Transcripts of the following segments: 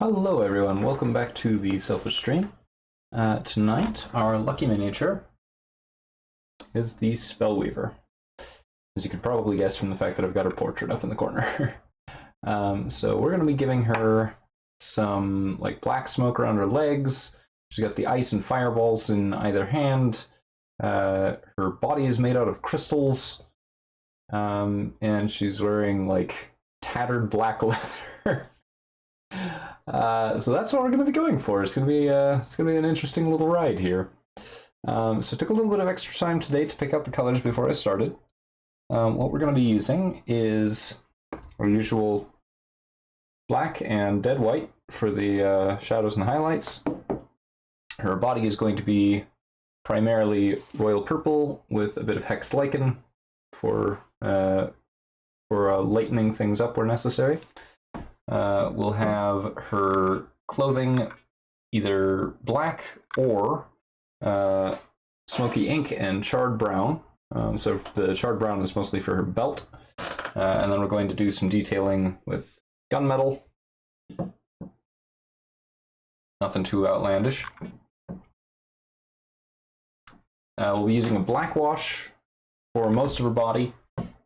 Hello everyone, welcome back to the Selfish Stream. Tonight, our lucky miniature is the Spellweaver. As you could probably guess from the fact that I've got her portrait up in the corner. So we're going to be giving her some black smoke around her legs. She's got the ice and fireballs in either hand. Her body is made out of crystals. And she's wearing tattered black leather. So that's what we're going to be going for. It's going to be an interesting little ride here. So it took a little bit of extra time today to pick out the colors before I started. What we're going to be using is our usual black and dead white for the shadows and highlights. Her body is going to be primarily royal purple with a bit of hex lichen for lightening things up where necessary. We'll have her clothing either black or smoky ink and charred brown. So the charred brown is mostly for her belt. And then we're going to do some detailing with gunmetal. Nothing too outlandish. We'll be using a black wash for most of her body,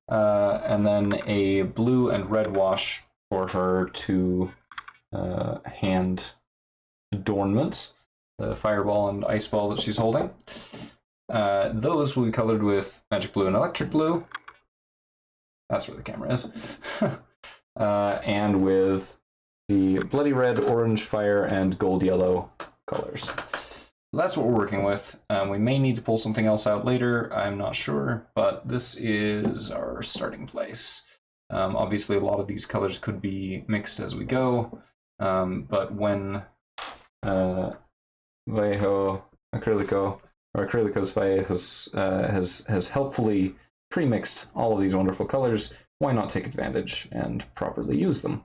and then a blue and red wash for her two hand adornments, the fireball and ice ball that she's holding. Those will be colored with magic blue and electric blue. That's where the camera is. And with the bloody red, orange, fire, and gold yellow colors. So that's what we're working with. We may need to pull something else out later, I'm not sure, but this is our starting place. Obviously, a lot of these colors could be mixed as we go, but when Vallejo Acrylico, or Acrylicos Vallejos, has helpfully pre-mixed all of these wonderful colors, why not take advantage and properly use them?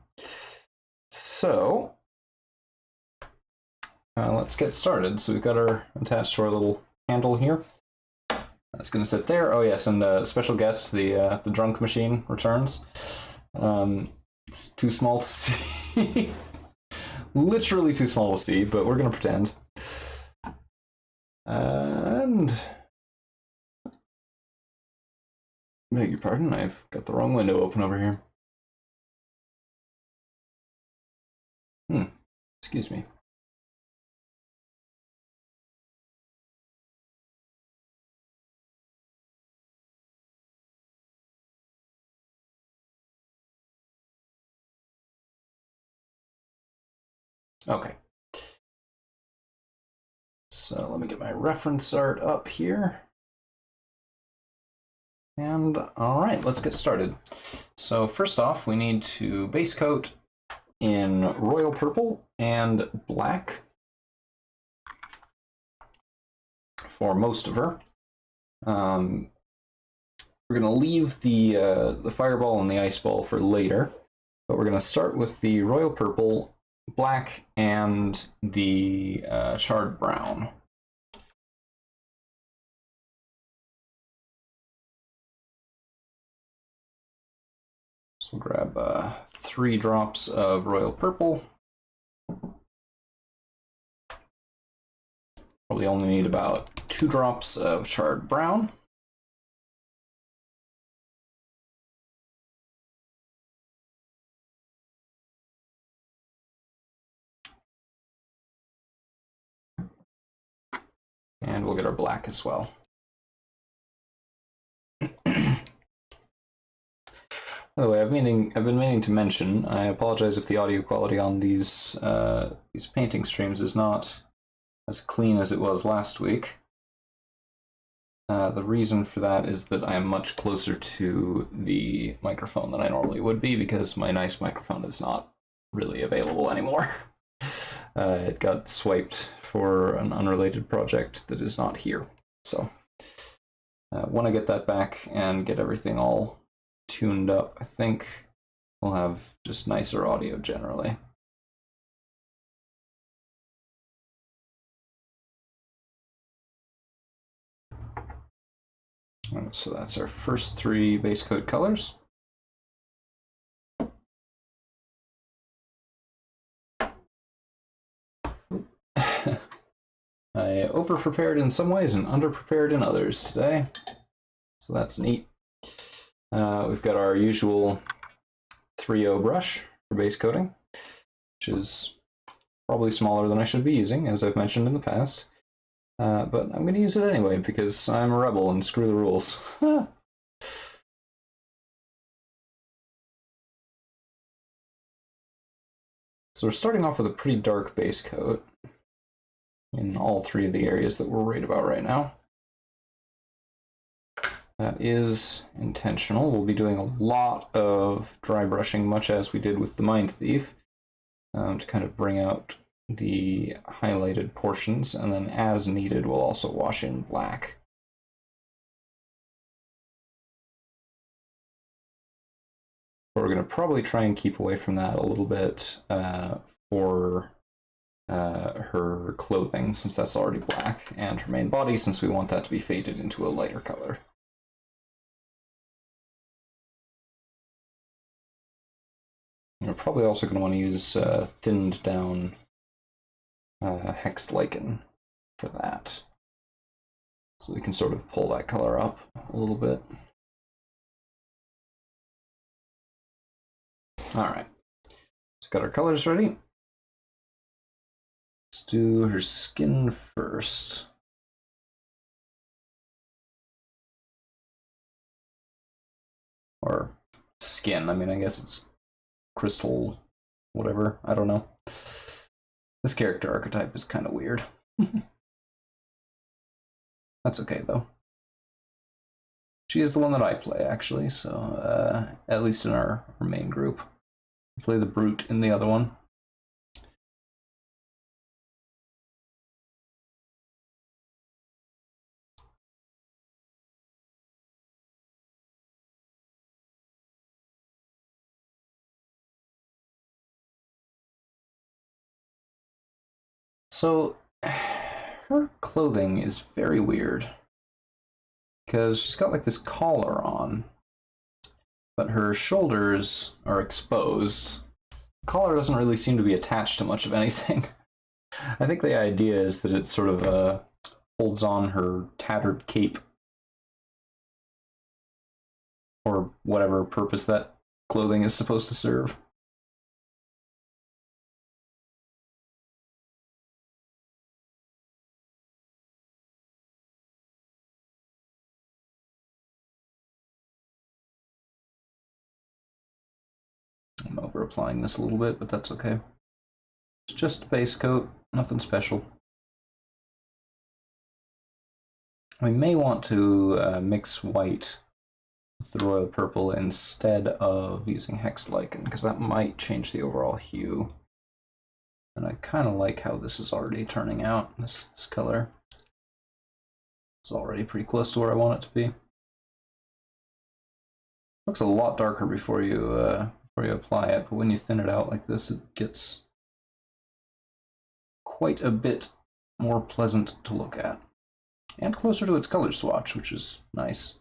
So, let's get started. So we've got her attached to our little handle here. That's going to sit there. Oh yes, and special guest, the drunk machine returns. It's too small to see. Literally too small to see, but we're going to pretend. And beg your pardon, I've got the wrong window open over here. Excuse me. Okay. So let me get my reference art up here. And all right, let's get started. So first off, we need to base coat in royal purple and black for most of her. We're going to leave the fireball and the ice ball for later, but we're going to start with the royal purple, black, and the charred brown. So we'll grab 3 drops of royal purple. Probably only need about 2 drops of charred brown. And we'll get our black as well. By the way, I've been meaning to mention, I apologize if the audio quality on these painting streams is not as clean as it was last week. The reason for that is that I am much closer to the microphone than I normally would be, because my nice microphone is not really available anymore. It got swiped for an unrelated project that is not here. So when I get that back and get everything all tuned up, I think we'll have just nicer audio generally. Alright, so that's our first 3 base coat colors. over-prepared in some ways and under-prepared in others today. So that's neat. We've got our usual 3.0 brush for base coating, which is probably smaller than I should be using, as I've mentioned in the past. But I'm going to use it anyway, because I'm a rebel and screw the rules. So we're starting off with a pretty dark base coat in all three of the areas that we're worried about right now. That is intentional. We'll be doing a lot of dry brushing, much as we did with the Mind Thief, to kind of bring out the highlighted portions, and then as needed we'll also wash in black. But we're going to probably try and keep away from that a little bit for her clothing, since that's already black, and her main body, since we want that to be faded into a lighter color. We're probably also going to want to use thinned down hexed lichen for that, so we can sort of pull that color up a little bit. Alright, so got our colors ready. Let's do her skin first. Or skin, I mean, I guess it's crystal, whatever, I don't know. This character archetype is kind of weird. That's okay, though. She is the one that I play, actually, so at least in our main group. I play the Brute in the other one. So, her clothing is very weird, because she's got like this collar on, but her shoulders are exposed. The collar doesn't really seem to be attached to much of anything. I think the idea is that it sort of holds on her tattered cape, or whatever purpose that clothing is supposed to serve. I'm over applying this a little bit, but that's okay. It's just a base coat, nothing special. We may want to mix white with the royal purple instead of using hexed lichen, because that might change the overall hue. And I kind of like how this is already turning out, this color. It's already pretty close to where I want it to be. Looks a lot darker before you apply it, but when you thin it out like this, it gets quite a bit more pleasant to look at. And closer to its color swatch, which is nice.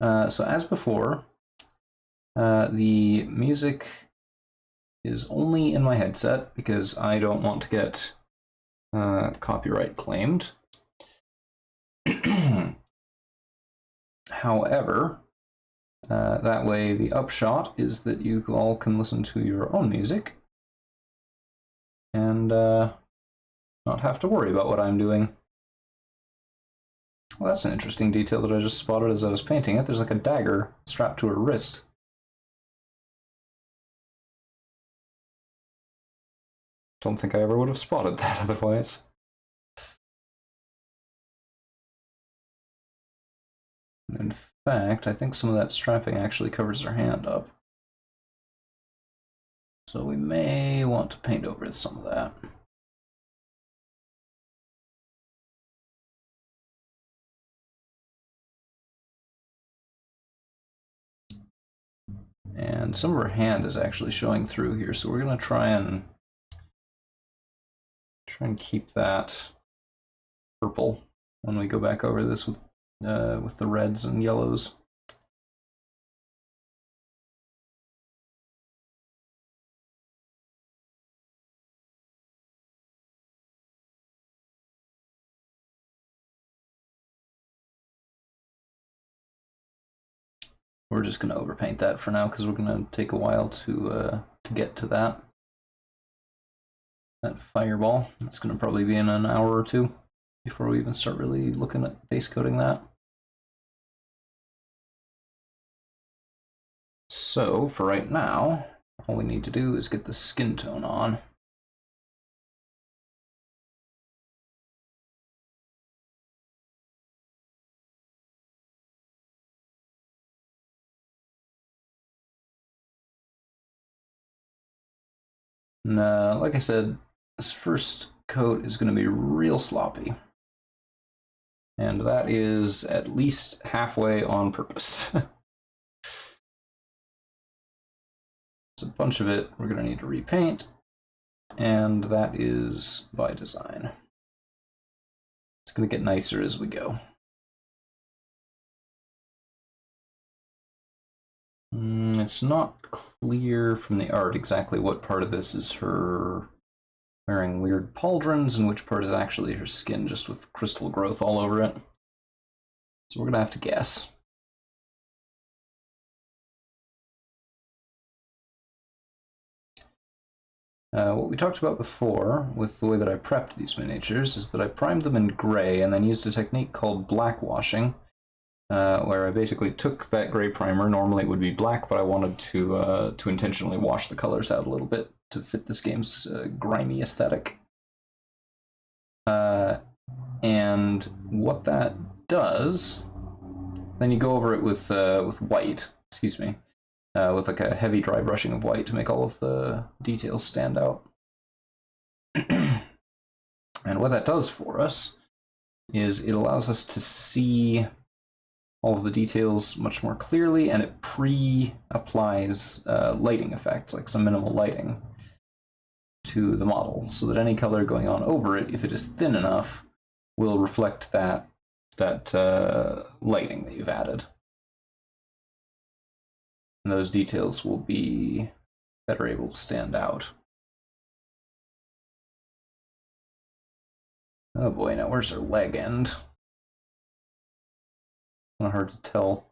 So as before, the music is only in my headset because I don't want to get copyright claimed. However, that way the upshot is that you all can listen to your own music and not have to worry about what I'm doing. Well, that's an interesting detail that I just spotted as I was painting it. There's like a dagger strapped to her wrist. Don't think I ever would have spotted that otherwise. In fact, I think some of that strapping actually covers her hand up. So we may want to paint over some of that. And some of her hand is actually showing through here, so we're going to try and keep that purple when we go back over this with the reds and yellows. we're just going to overpaint that for now because we're going to take a while to get to that. That fireball. It's going to probably be in an hour or two before we even start really looking at base coating that. So for right now, all we need to do is get the skin tone on. And like I said, this first coat is going to be real sloppy. And that is at least halfway on purpose. It's a bunch of it we're going to need to repaint, and that is by design. It's going to get nicer as we go. It's not clear from the art exactly what part of this is her wearing weird pauldrons and which part is actually her skin just with crystal growth all over it. So we're going to have to guess. What we talked about before with the way that I prepped these miniatures is that I primed them in gray and then used a technique called blackwashing, where I basically took that gray primer. Normally it would be black, but I wanted to intentionally wash the colors out a little bit to fit this game's grimy aesthetic. And what that does, then you go over it with white, excuse me, with like a heavy dry brushing of white to make all of the details stand out. And what that does for us is it allows us to see all of the details much more clearly, and it pre-applies lighting effects, like some minimal lighting, to the model, so that any color going on over it, if it is thin enough, will reflect that lighting that you've added. And those details will be better able to stand out. Oh boy, now where's her leg end? Not hard to tell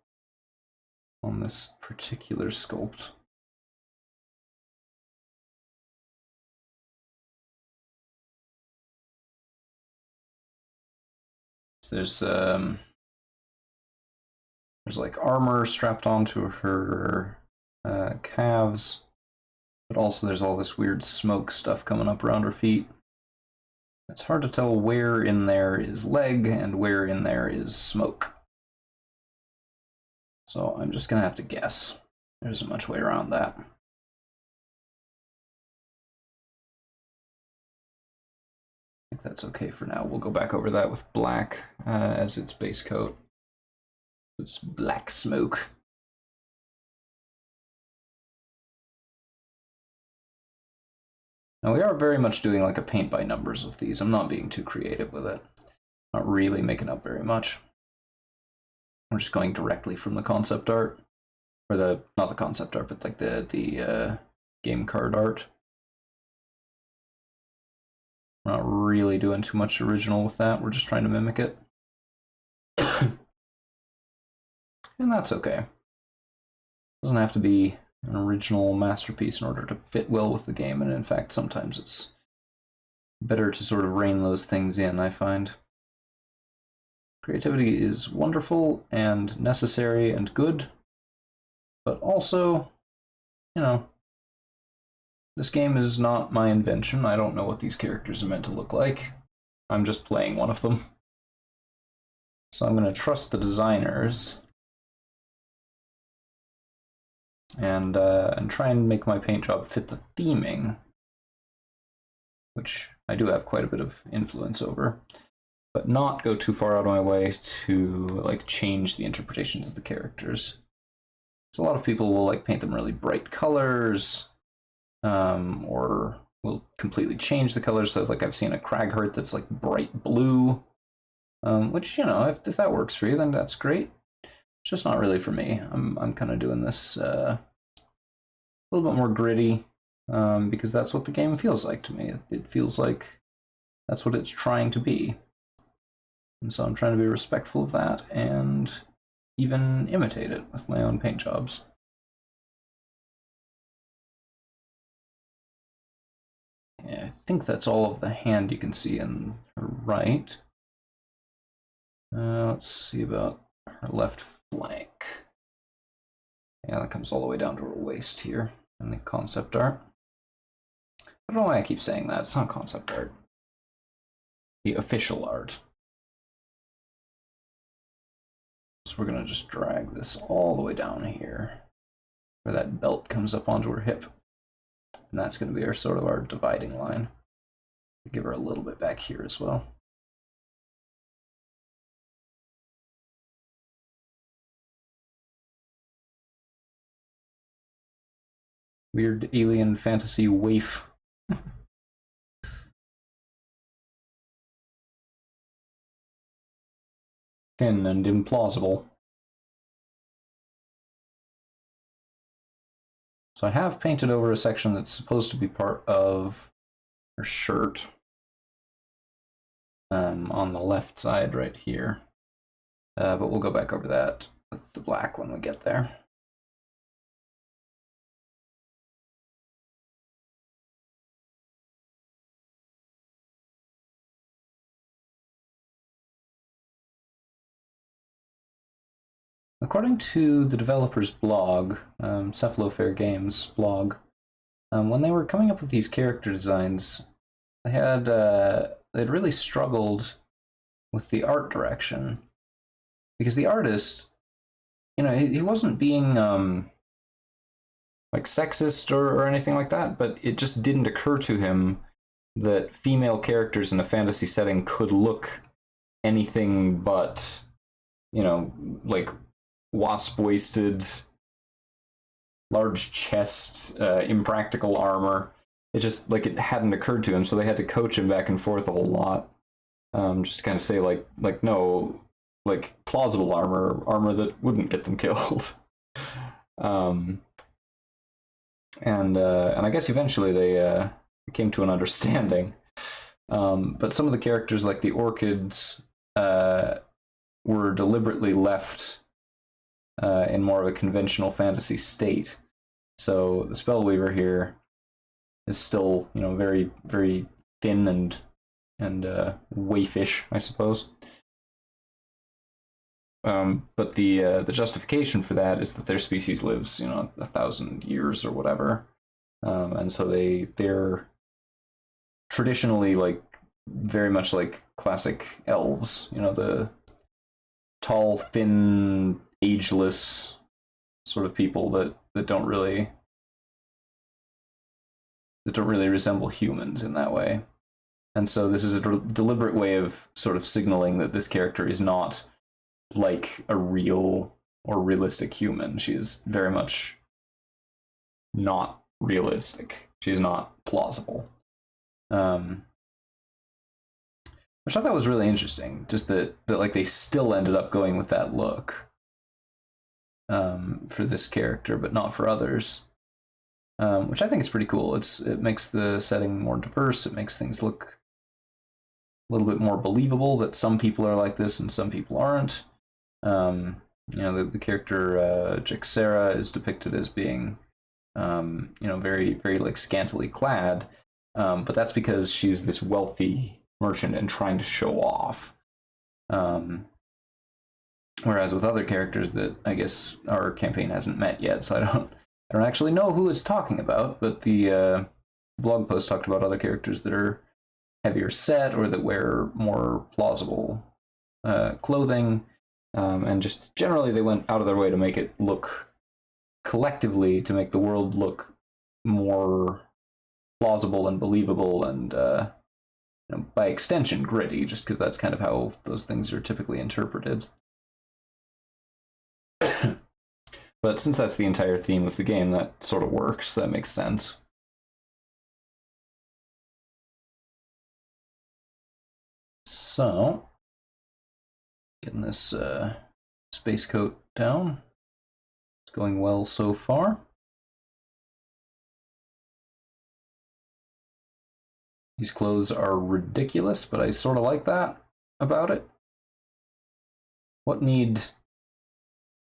on this particular sculpt. So there's like armor strapped onto her calves, but also there's all this weird smoke stuff coming up around her feet. It's hard to tell where in there is leg and where in there is smoke. So I'm just gonna have to guess. There isn't much way around that. I think that's okay for now. We'll go back over that with black as its base coat. It's black smoke. Now we are very much doing like a paint by numbers with these. I'm not being too creative with it. Not really making up very much. I'm just going directly from the concept art, or not the concept art, but like the game card art. We're not really doing too much original with that. We're just trying to mimic it. And that's okay. Doesn't have to be an original masterpiece in order to fit well with the game, and in fact sometimes it's better to sort of rein those things in, I find. Creativity is wonderful and necessary and good, but also, you know, this game is not my invention. I don't know what these characters are meant to look like. I'm just playing one of them. So I'm going to trust the designers and try and make my paint job fit the theming, which I do have quite a bit of influence over, but not go too far out of my way to like change the interpretations of the characters. So a lot of people will like paint them really bright colors, or will completely change the colors. So like I've seen a Craghurt that's like bright blue, which, you know, if that works for you, then that's great. It's just not really for me. I'm kind of doing this a little bit more gritty, because that's what the game feels like to me. It feels like that's what it's trying to be. And so I'm trying to be respectful of that and even imitate it with my own paint jobs. Yeah, I think that's all of the hand you can see in her right. Let's see about her left flank. Yeah, that comes all the way down to her waist here in the concept art. I don't know why I keep saying that. It's not concept art. The official art. So we're going to just drag this all the way down here where that belt comes up onto her hip. And that's going to be our sort of our dividing line. Give her a little bit back here as well. Weird alien fantasy waif. Thin and implausible. So I have painted over a section that's supposed to be part of her shirt. On the left side right here. But we'll go back over that with the black when we get there. According to the developer's blog, Cephalofair Games blog, when they were coming up with these character designs, they'd really struggled with the art direction because the artist, he wasn't being like sexist or anything like that, but it just didn't occur to him that female characters in a fantasy setting could look anything but, like wasp-waisted, large chest, impractical armor. It just, like, it hadn't occurred to him, so they had to coach him back and forth a whole lot. Just to kind of say, no, like, plausible armor that wouldn't get them killed. And I guess eventually they came to an understanding. But some of the characters, like the orchids, were deliberately left in more of a conventional fantasy state. So the Spellweaver here is still, very, very thin and waifish, I suppose. But the justification for that is that their species lives, 1,000 years or whatever, and so they're traditionally like very much like classic elves, the tall, thin, ageless sort of people that don't really resemble humans in that way. And so this is a deliberate way of sort of signaling that this character is not like a real or realistic human. She is very much not realistic. She is not plausible. Which I thought was really interesting, just that like they still ended up going with that look for this character, but not for others. Which I think is pretty cool. It makes the setting more diverse. It makes things look a little bit more believable that some people are like this and some people aren't. The character Jixera is depicted as being, very, very like scantily clad, but that's because she's this wealthy merchant and trying to show off. Whereas with other characters that I guess our campaign hasn't met yet, so I don't actually know who it's talking about, but the blog post talked about other characters that are heavier set or that wear more plausible clothing, and just generally they went out of their way to make it look collectively, to make the world look more plausible and believable and by extension gritty, just because that's kind of how those things are typically interpreted. But since that's the entire theme of the game, that sort of works. That makes sense. So, getting this space coat down. It's going well so far. These clothes are ridiculous, but I sort of like that about it. What need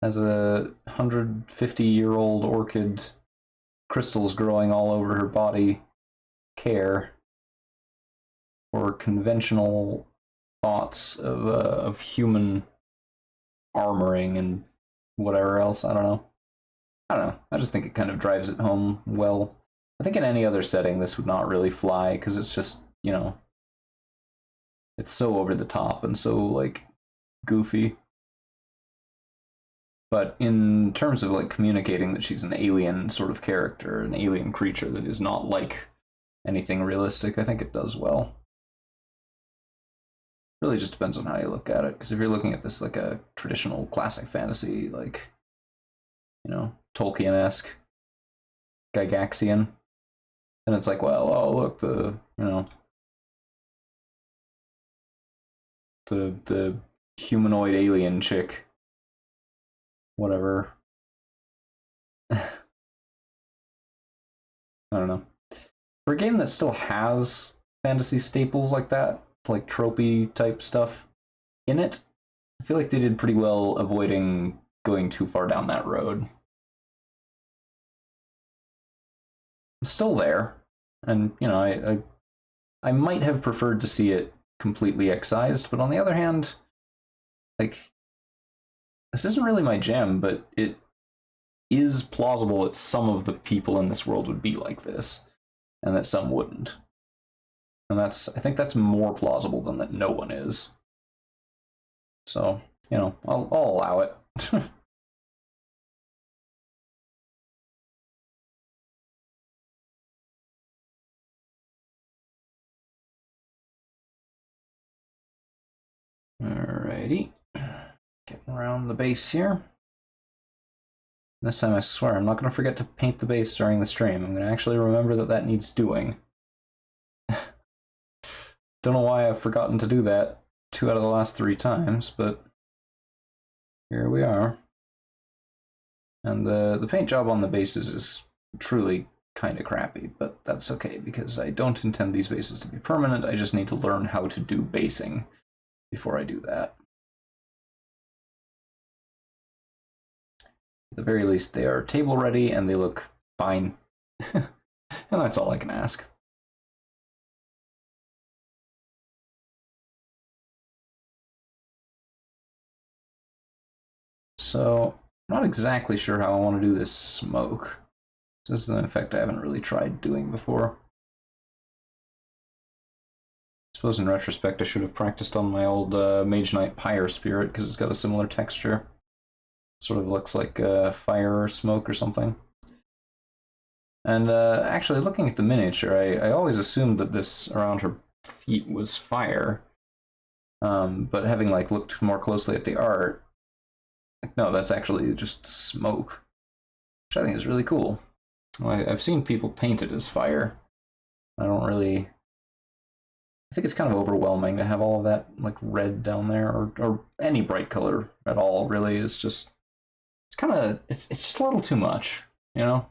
Has a 150-year-old orchid, crystals growing all over her body, care for conventional thoughts of human armoring and whatever else. I don't know. I just think it kind of drives it home well. I think in any other setting this would not really fly because it's just, you know, it's so over the top and so like goofy. But in terms of like communicating that she's an alien sort of character, an alien creature that is not like anything realistic, I think it does well. Really just depends on how you look at it, because if you're looking at this like a traditional classic fantasy, like, you know, Tolkien-esque, Gygaxian, then it's like, well, oh look, the, you know, the humanoid alien chick, whatever. I don't know. For a game that still has fantasy staples like that, like tropey type stuff in it, I feel like they did pretty well avoiding going too far down that road. It's still there, and you know, I might have preferred to see it completely excised, but on the other hand, like, this isn't really my jam, but it is plausible that some of the people in this world would be like this, and that some wouldn't. And I think that's more plausible than that no one is. So, you know, I'll allow it. Alrighty. Getting around the base here. This time I swear I'm not going to forget to paint the base during the stream. I'm going to actually remember that that needs doing. Don't know why I've forgotten to do that 2 out of the last 3 times, but here we are. And the paint job on the bases is truly kind of crappy, but that's okay because I don't intend these bases to be permanent. I just need to learn how to do basing before I do that. At the very least, they are table ready and they look fine. And that's all I can ask. So, I'm not exactly sure how I want to do this smoke. This is an effect I haven't really tried doing before. I suppose in retrospect I should have practiced on my old Mage Knight Pyre Spirit because it's got a similar texture. Sort of looks like fire or smoke or something. And actually, looking at the miniature, I always assumed that this around her feet was fire. But having like looked more closely at the art, like, no, that's actually just smoke, which I think is really cool. I've seen people paint it as fire. I don't really. I think it's kind of overwhelming to have all of that like red down there, or any bright color at all. Really, is just. It's kind of it's just a little too much, you know.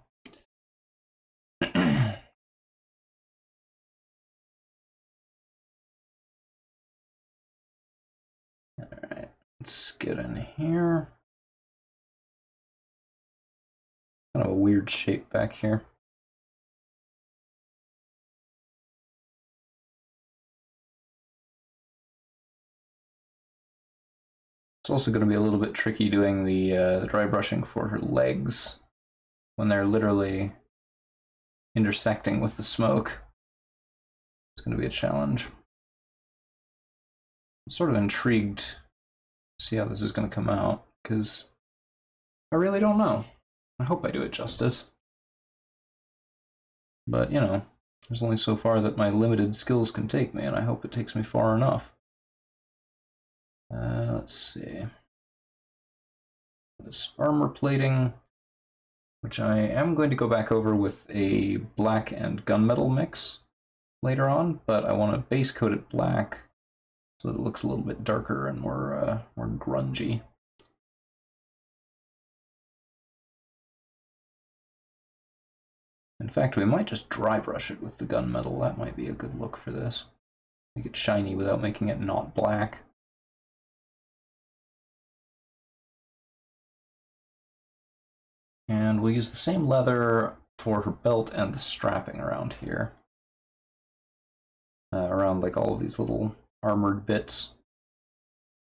Alright, let's get in here. Kind of a weird shape back here. It's also going to be a little bit tricky doing the dry brushing for her legs when they're literally intersecting with the smoke. It's going to be a challenge. I'm sort of intrigued to see how this is going to come out, because I really don't know. I hope I do it justice. But, you know, there's only so far that my limited skills can take me, and I hope it takes me far enough. Let's see. This armor plating, which I am going to go back over with a black and gunmetal mix later on, but I want to base coat it black so that it looks a little bit darker and more grungy. In fact, we might just dry brush it with the gunmetal. That might be a good look for this. Make it shiny without making it not black. And we'll use the same leather for her belt and the strapping around here. Around like all of these little armored bits.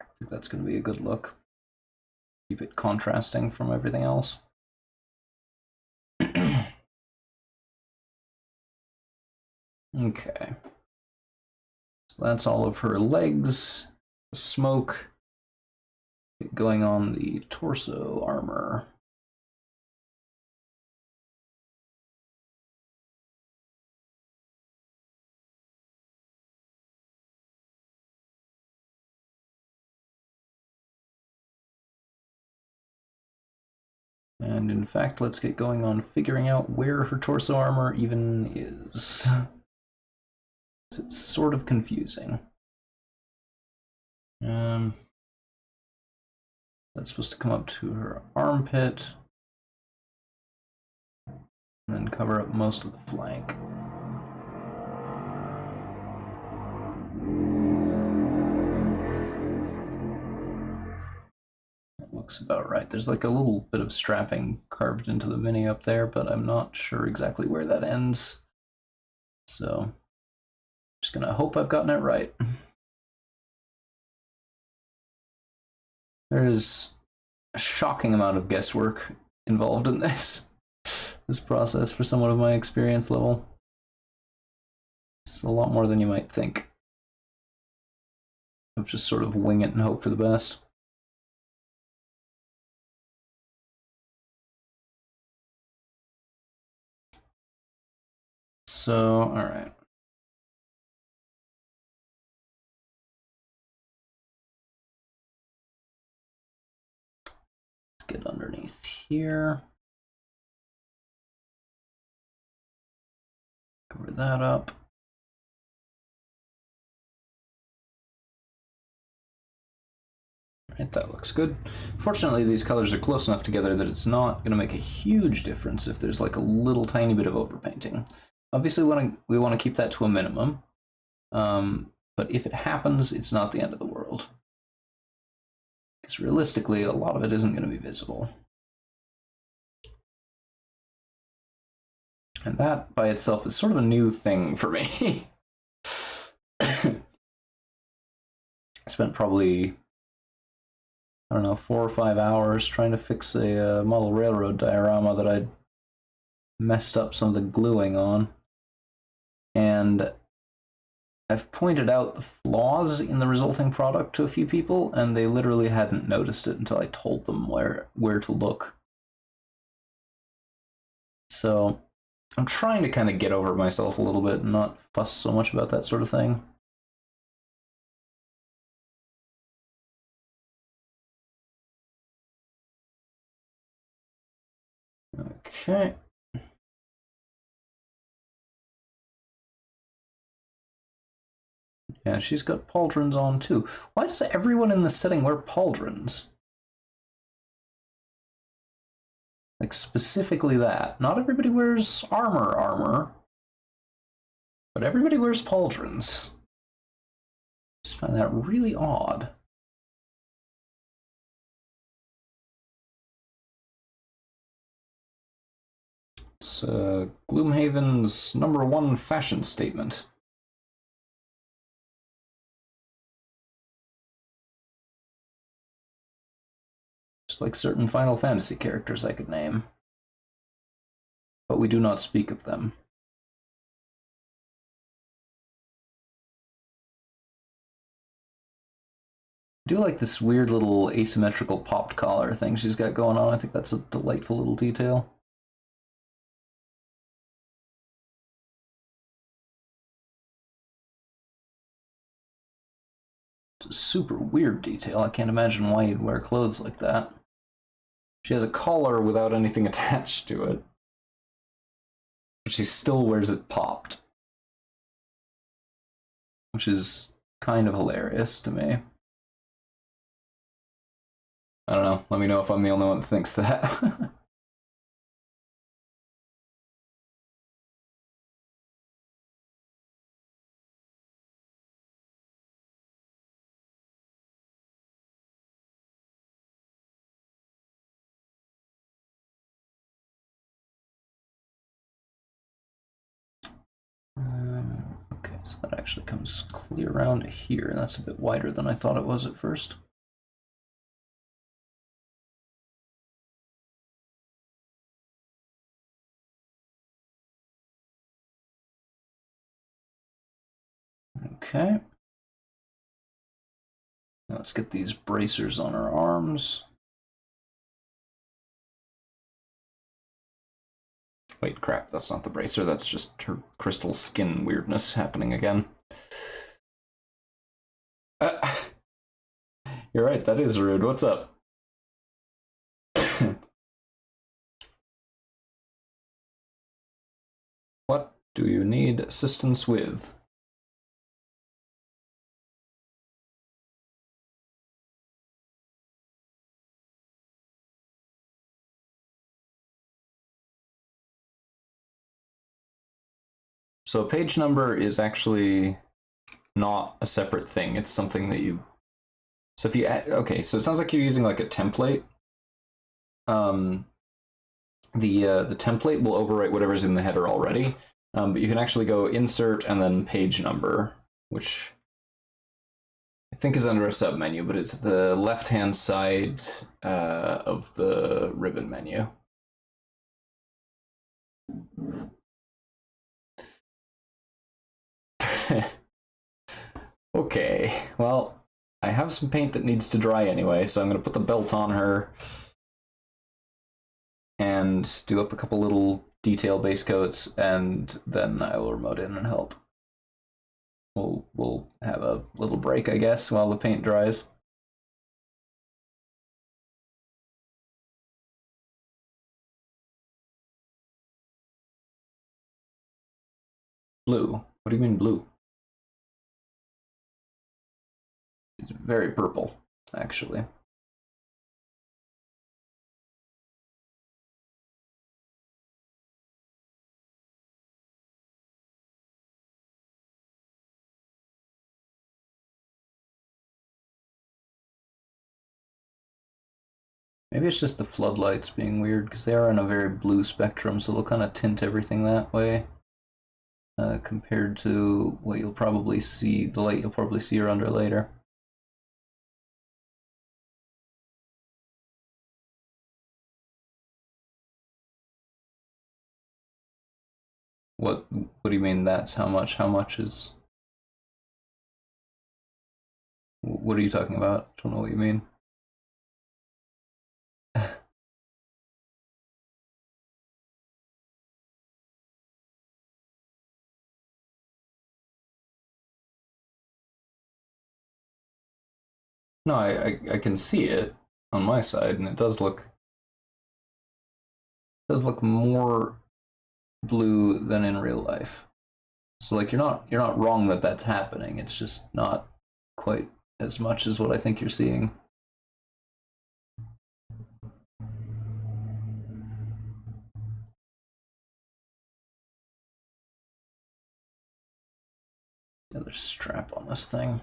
I think that's going to be a good look. Keep it contrasting from everything else. Okay. So that's all of her legs. The smoke. Going on the torso armor. And in fact, let's get going on figuring out where her torso armor even is. It's sort of confusing. That's supposed to come up to her armpit. And then cover up most of the flank. That looks about right. There's like a little bit of strapping carved into the mini up there, but I'm not sure exactly where that ends. So, I'm just gonna hope I've gotten it right. There's a shocking amount of guesswork involved in this process for someone of my experience level. It's a lot more than you might think. Of just sort of wing it and hope for the best. So, alright. Let's get underneath here. Cover that up. Right, that looks good. Fortunately, these colors are close enough together that it's not going to make a huge difference if there's like a little tiny bit of overpainting. Obviously, we want to keep that to a minimum, but if it happens, it's not the end of the world. Because realistically, a lot of it isn't going to be visible. And that by itself is sort of a new thing for me. I spent probably, I don't know, 4 or 5 hours trying to fix a model railroad diorama that I'd messed up some of the gluing on. And I've pointed out the flaws in the resulting product to a few people, and they literally hadn't noticed it until I told them where to look. So I'm trying to kind of get over myself a little bit and not fuss so much about that sort of thing. Okay. Yeah, she's got pauldrons on too. Why does everyone in this setting wear pauldrons? Like, specifically that. Not everybody wears armor, but everybody wears pauldrons. I just find that really odd. It's Gloomhaven's #1 fashion statement. Just like certain Final Fantasy characters I could name. But we do not speak of them. I do like this weird little asymmetrical popped collar thing she's got going on. I think that's a delightful little detail. It's a super weird detail. I can't imagine why you'd wear clothes like that. She has a collar without anything attached to it. But she still wears it popped. Which is kind of hilarious to me. I don't know. Let me know if I'm the only one that thinks that. So that actually comes clear around here, and that's a bit wider than I thought it was at first. Okay. Now let's get these bracers on our arms. Wait, crap, that's not the bracer, that's just her crystal skin weirdness happening again. You're right, that is rude. What's up? What do you need assistance with? So page number is actually not a separate thing. It's something that you... So if you... Okay, so it sounds like you're using like a template. The template will overwrite whatever's in the header already. But you can actually go insert and then page number, which I think is under a submenu, but it's the left-hand side of the ribbon menu. Okay, well, I have some paint that needs to dry anyway, so I'm going to put the belt on her and do up a couple little detail base coats, and then I will remote in and help. We'll have a little break, I guess, while the paint dries. Blue? What do you mean blue? It's very purple, actually. Maybe it's just the floodlights being weird, because they are in a very blue spectrum, so they'll kind of tint everything that way. Compared to what you'll probably see, the light you'll probably see her under later. What do you mean that's how much? How much is... What are you talking about? I don't know what you mean. No, I can see it on my side, and it does look more blue than in real life. So like you're not wrong that that's happening. It's just not quite as much as what I think you're seeing. Another strap on this thing.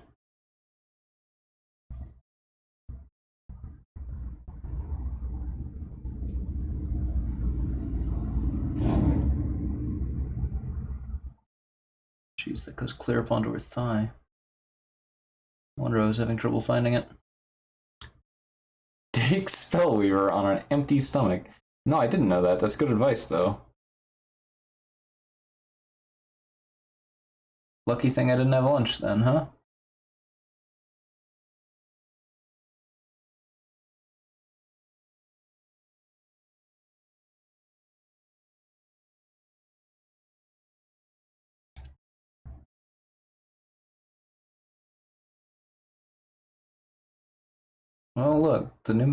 Jeez, that goes clear up onto her thigh. I wonder I was having trouble finding it. Take Spellweaver on an empty stomach. No, I didn't know that. That's good advice, though. Lucky thing I didn't have lunch then, huh? Well, look, the new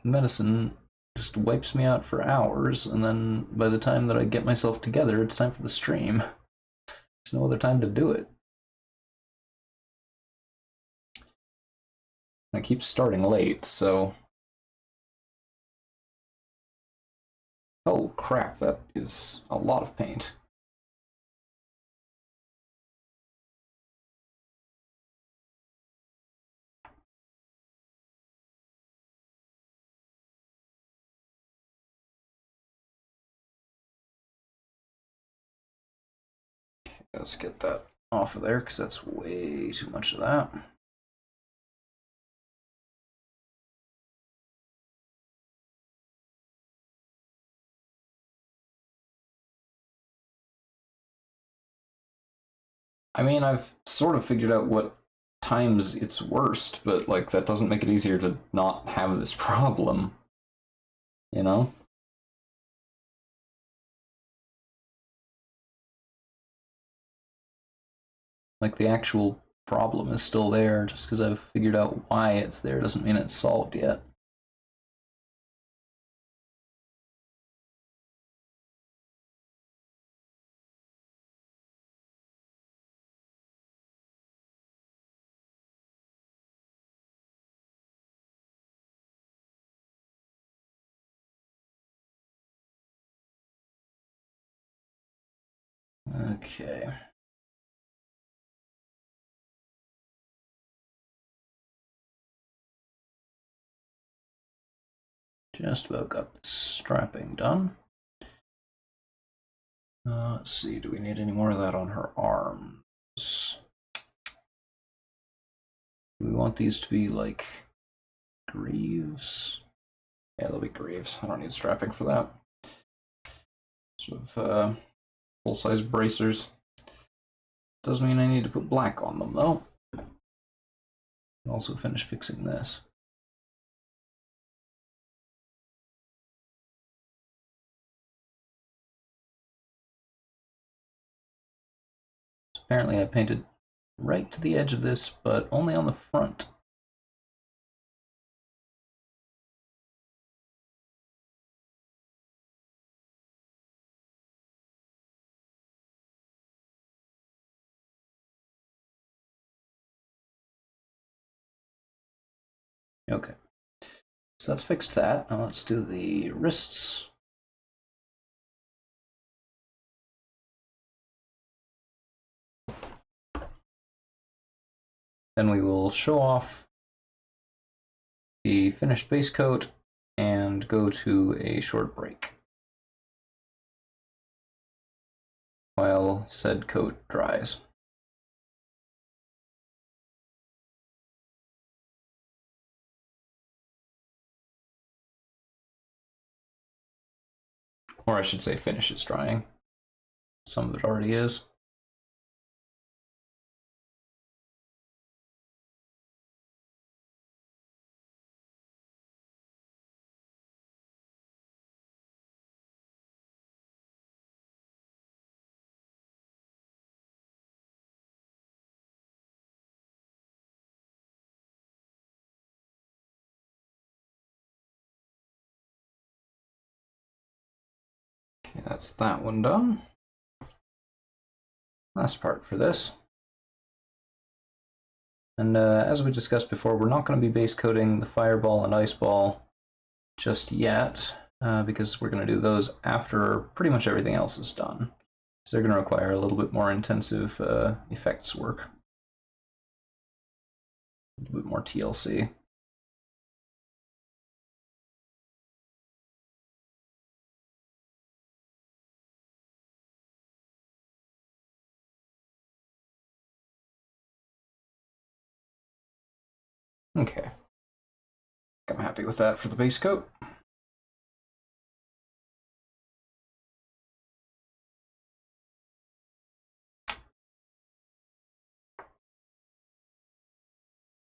medicine just wipes me out for hours, and then by the time that I get myself together, it's time for the stream. There's no other time to do it. I keep starting late, so... Oh crap, that is a lot of paint. Let's get that off of there, because that's way too much of that. I mean, I've sort of figured out what times it's worst, but like that doesn't make it easier to not have this problem. You know? Like the actual problem is still there, just because I've figured out why it's there doesn't mean it's solved yet. Okay. Just about got the strapping done. Let's see, do we need any more of that on her arms? Do we want these to be like greaves? Yeah, they'll be greaves. I don't need strapping for that. Sort of full-size bracers. Does mean I need to put black on them though. Also finish fixing this. So apparently I painted right to the edge of this, but only on the front. Okay. So that's fixed that. Now let's do the wrists. Then we will show off the finished base coat and go to a short break while said coat dries. Or I should say finishes drying. Some of it already is. Okay, that's that one done. Last part for this. And as we discussed before, we're not going to be base coating the fireball and ice ball just yet, because we're going to do those after pretty much everything else is done. So they're going to require a little bit more intensive effects work. A little bit more TLC. Okay. I'm happy with that for the base coat.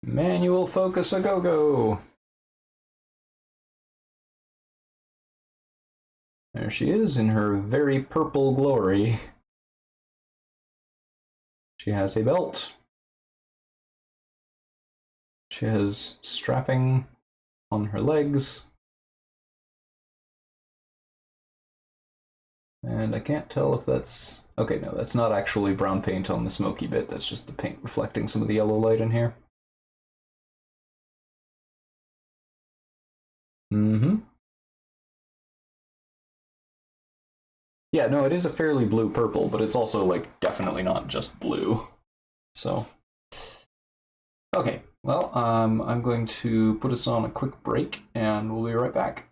Manual focus a go-go. There she is in her very purple glory. She has a belt. She has strapping on her legs. And I can't tell if that's... Okay, no, that's not actually brown paint on the smoky bit. That's just the paint reflecting some of the yellow light in here. Mm-hmm. Yeah, no, it is a fairly blue-purple, but it's also, like, definitely not just blue. So... Okay, well, I'm going to put us on a quick break, and we'll be right back.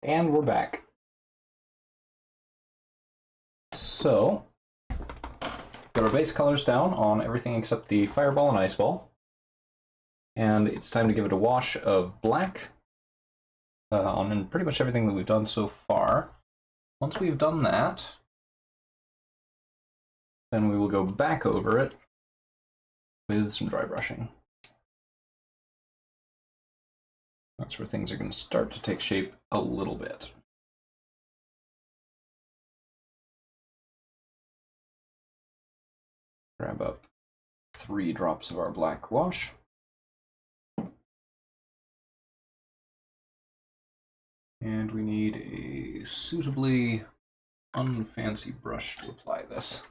And we're back. So, got our base colors down on everything except the fireball and ice ball. And it's time to give it a wash of black on pretty much everything that we've done so far. Once we've done that, then we will go back over it with some dry brushing. That's where things are going to start to take shape a little bit. Grab up 3 drops of our black wash. And we need a suitably unfancy brush to apply this.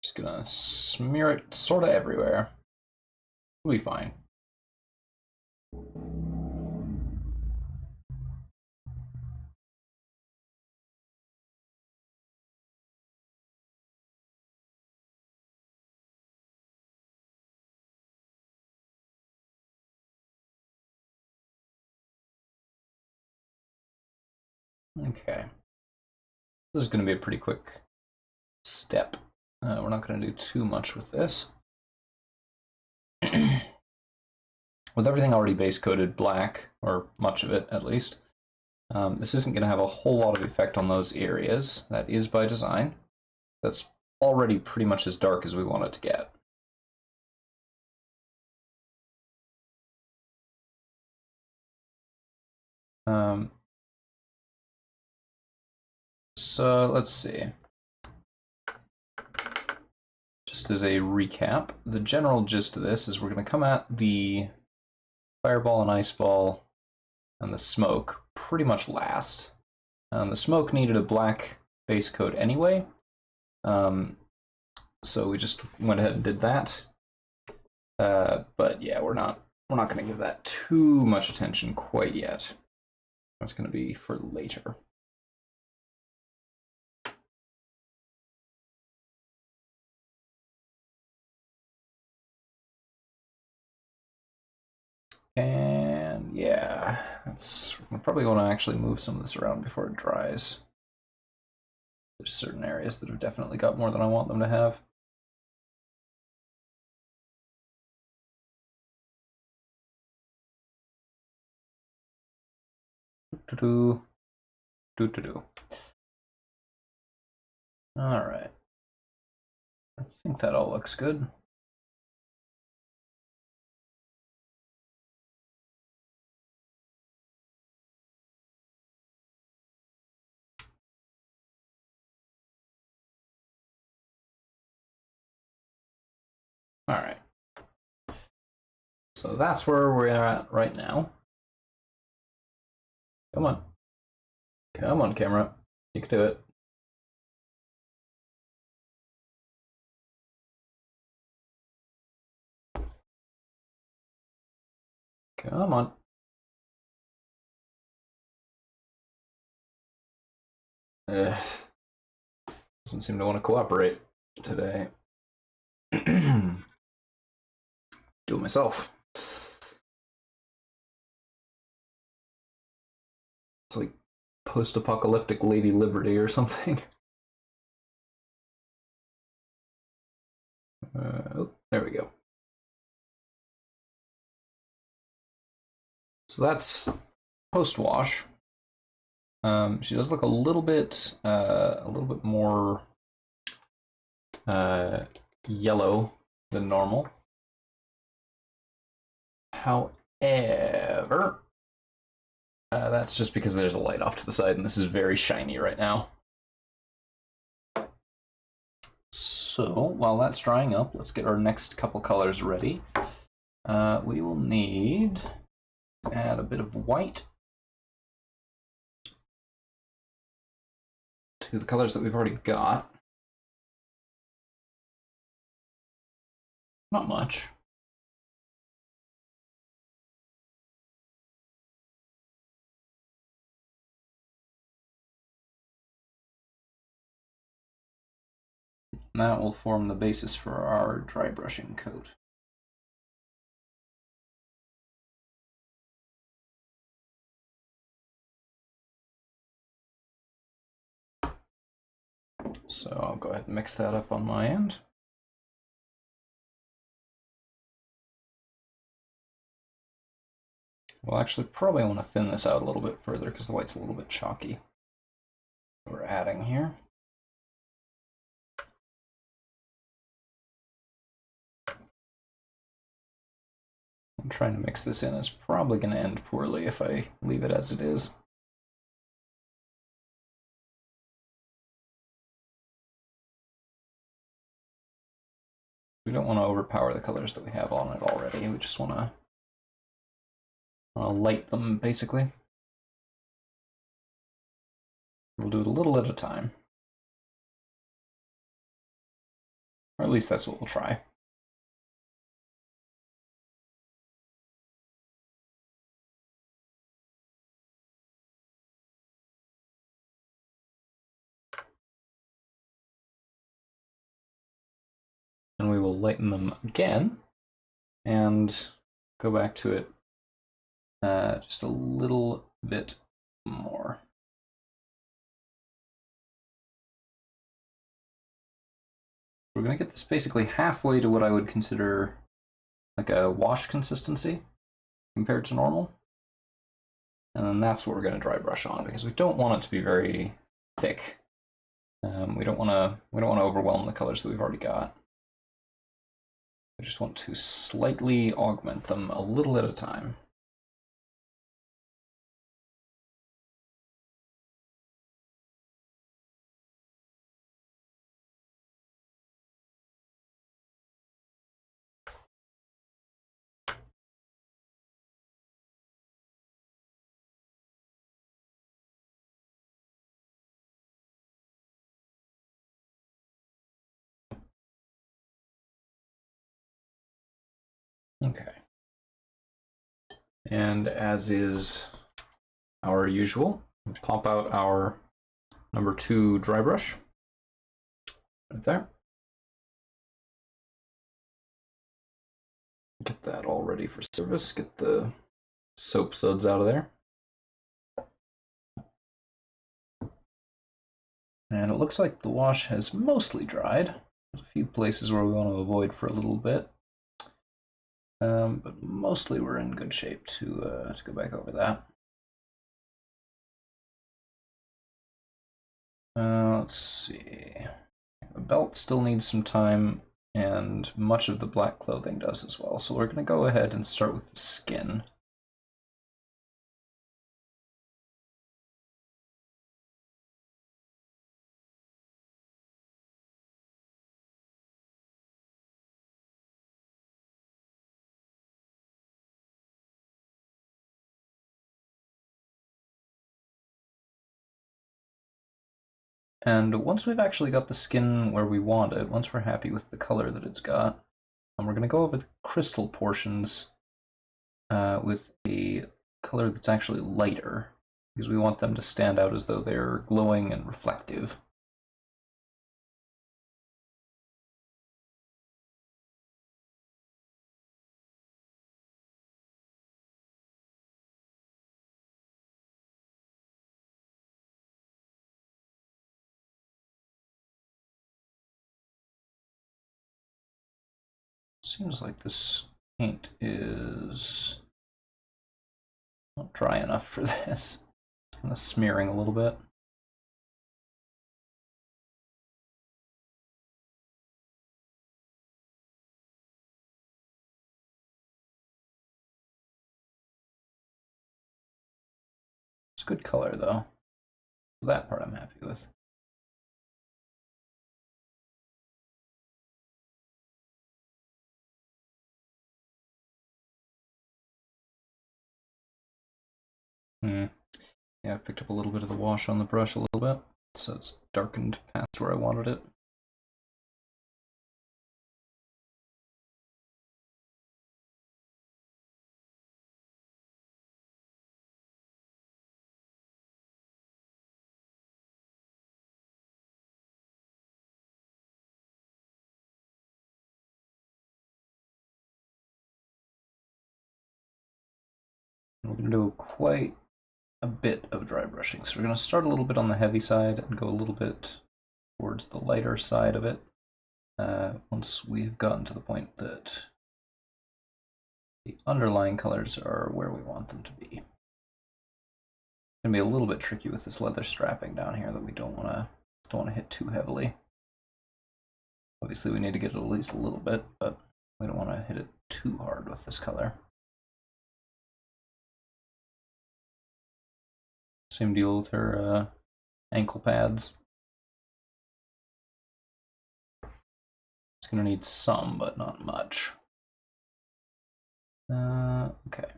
Just gonna smear it sort of everywhere. We'll be fine. Okay. This is going to be a pretty quick step. We're not going to do too much with this. With everything already base coated black, or much of it at least, this isn't going to have a whole lot of effect on those areas. That is by design. That's already pretty much as dark as we want it to get. So let's see. Just as a recap, the general gist of this is we're going to come at the fireball and ice ball and the smoke pretty much last. The smoke needed a black base coat anyway, so we just went ahead and did that. But yeah, we're not going to give that too much attention quite yet. That's going to be for later. And yeah, we're probably going to actually move some of this around before it dries. There's certain areas that have definitely got more than I want them to have. All right. I think that all looks good. All right. So that's where we're at right now. Come on. Come on, camera. You can do it. Come on. Doesn't seem to want to cooperate today. Do it myself. It's like post-apocalyptic Lady Liberty or something. Oh, there we go. So that's post-wash. She does look a little bit more yellow than normal. However, that's just because there's a light off to the side, and this is very shiny right now. So while that's drying up, let's get our next couple colors ready. We will need to add a bit of white to the colors that we've already got. Not much. And that will form the basis for our dry brushing coat. So I'll go ahead and mix that up on my end. We'll actually probably want to thin this out a little bit further because the white's a little bit chalky. We're adding here. I'm trying to mix this in. It's probably going to end poorly if I leave it as it is. We don't want to overpower the colors that we have on it already. We just want to light them, basically. We'll do it a little at a time. Or at least that's what we'll try. And we will lighten them again and go back to it just a little bit more. We're going to get this basically halfway to what I would consider like a wash consistency compared to normal. And then that's what we're going to dry brush on because we don't want it to be very thick. We don't want to overwhelm the colors that we've already got. I just want to slightly augment them a little at a time. Okay. And as is our usual, we'll pop out our number 2 dry brush right there. Get that all ready for service. Get the soap suds out of there. And it looks like the wash has mostly dried. There's a few places where we want to avoid for a little bit. But mostly we're in good shape to go back over that. Let's see. The belt still needs some time, and much of the black clothing does as well. So we're going to go ahead and start with the skin. And once we've actually got the skin where we want it, once we're happy with the color that it's got, we're going to go over the crystal portions with a color that's actually lighter, because we want them to stand out as though they're glowing and reflective. Seems like this paint is not dry enough for this. It's kind of smearing a little bit. It's a good color though. So that part I'm happy with. Yeah, I've picked up a little bit of the wash on the brush a little bit, so it's darkened past where I wanted it. We're going to do quite a bit of dry brushing. So we're going to start a little bit on the heavy side and go a little bit towards the lighter side of it once we've gotten to the point that the underlying colors are where we want them to be. It's going to be a little bit tricky with this leather strapping down here that we don't want to hit too heavily. Obviously we need to get it at least a little bit, but we don't want to hit it too hard with this color. Same deal with her ankle pads. It's going to need some, but not much. Okay.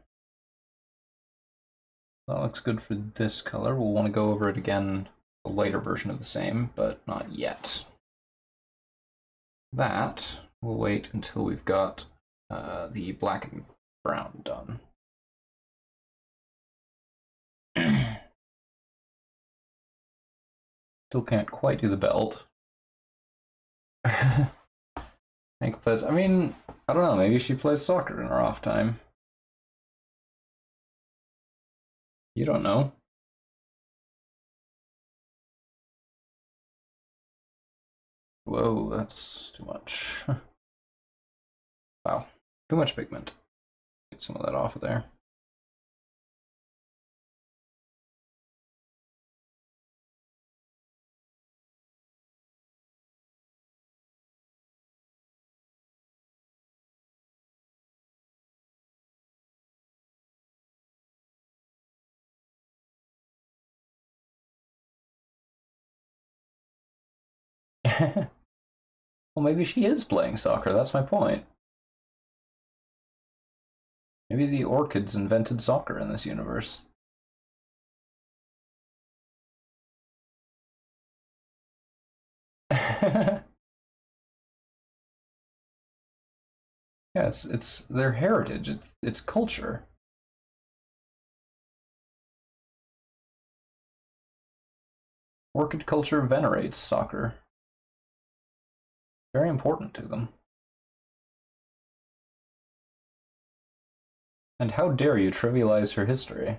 That looks good for this color. We'll want to go over it again, a lighter version of the same, but not yet. That we'll wait until we've got the black and brown done. Still can't quite do the belt. Ankle pads. I mean, I don't know, maybe she plays soccer in her off time. You don't know. Whoa, that's too much. Wow, too much pigment. Get some of that off of there. Well, maybe she is playing soccer, that's my point. Maybe the orchids invented soccer in this universe. Yes, it's their heritage, it's culture. Orchid culture venerates soccer. Very important to them. And how dare you trivialize her history?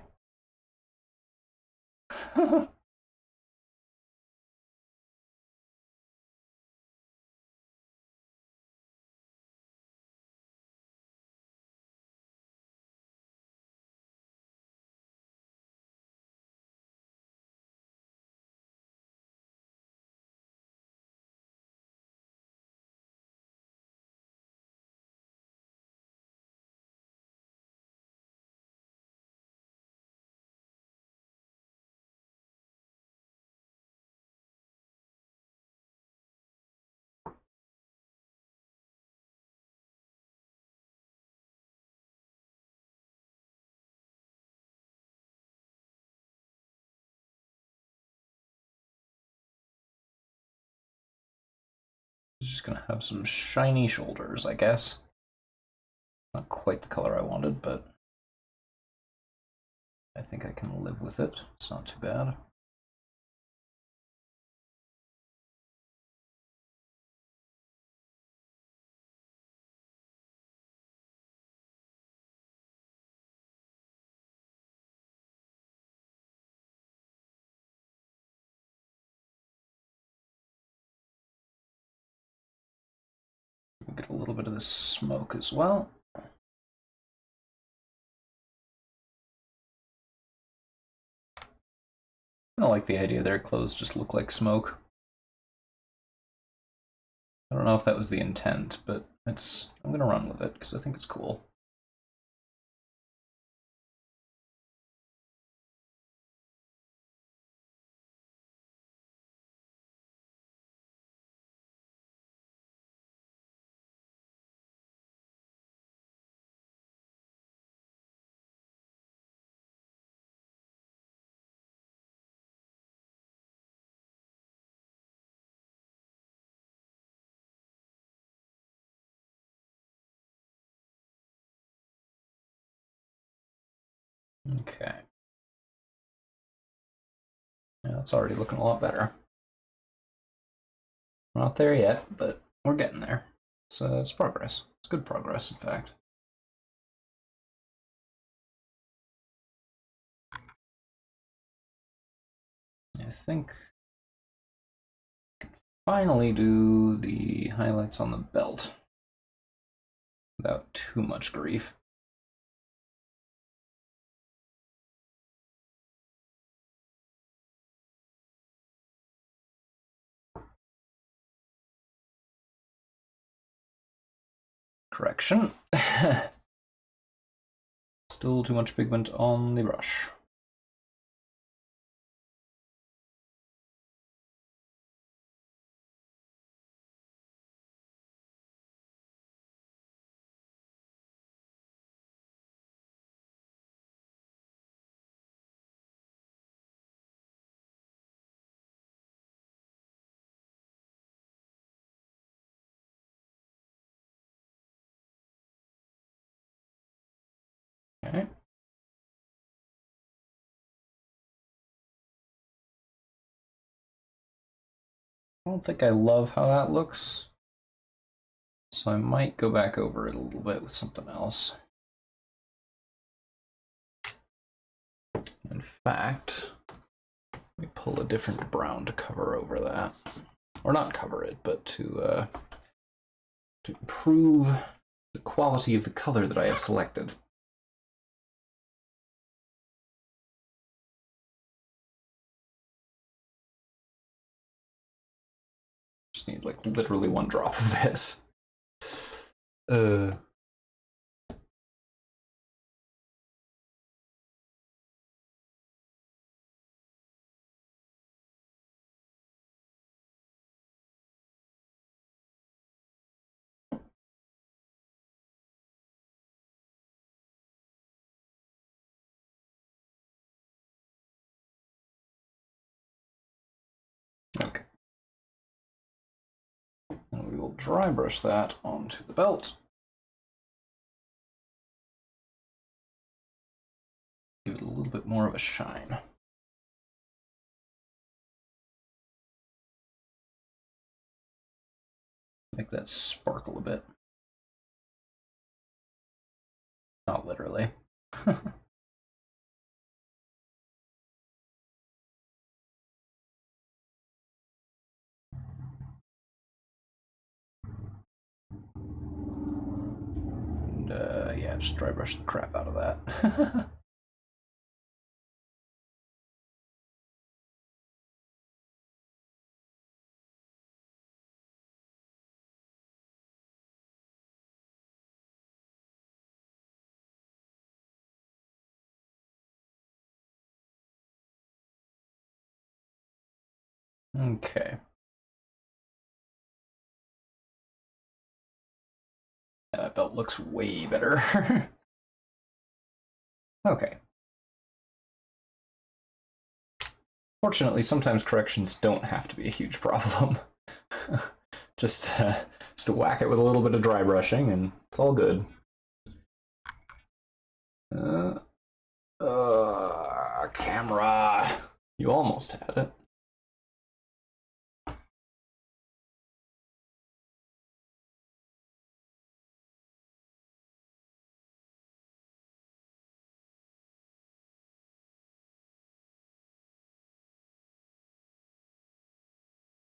She's just gonna have some shiny shoulders, I guess. Not quite the color I wanted, but I think I can live with it. It's not too bad. Get a little bit of the smoke as well. I don't like the idea their clothes just look like smoke. I don't know if that was the intent, but I'm gonna run with it because I think it's cool. Okay. Yeah, it's already looking a lot better. We're not there yet, but we're getting there. So it's progress. It's good progress, in fact. I think I can finally do the highlights on the belt without too much grief. Correction. Still too much pigment on the brush. Okay. I don't think I love how that looks, so I might go back over it a little bit with something else. In fact, let me pull a different brown to cover over that. Or not cover it, but to improve the quality of the color that I have selected. Just need like literally one drop of this. Okay. And we will dry brush that onto the belt. Give it a little bit more of a shine. Make that sparkle a bit. Not literally. And yeah, just dry brush the crap out of that. Okay. Yeah, that belt looks way better. Okay. Fortunately, sometimes corrections don't have to be a huge problem. just to whack it with a little bit of dry brushing, and it's all good. Camera. You almost had it.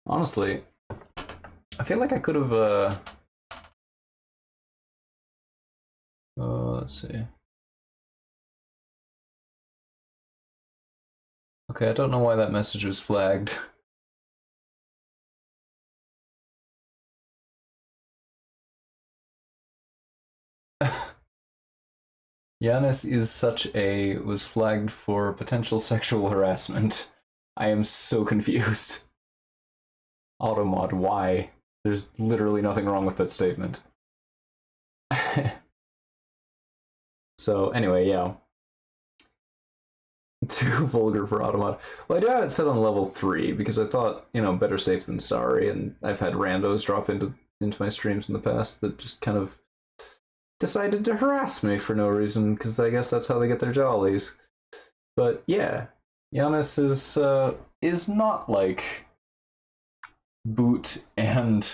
Honestly, I feel like I could have, let's see. Okay, I don't know why that message was flagged. Yanis is was flagged for potential sexual harassment. I am so confused. Automod, why? There's literally nothing wrong with that statement. So anyway, yeah. Too vulgar for Automod. Well, I do have it set on level 3 because I thought, better safe than sorry, and I've had randos drop into my streams in the past that just kind of decided to harass me for no reason, because I guess that's how they get their jollies. But yeah, Giannis is not like Boot and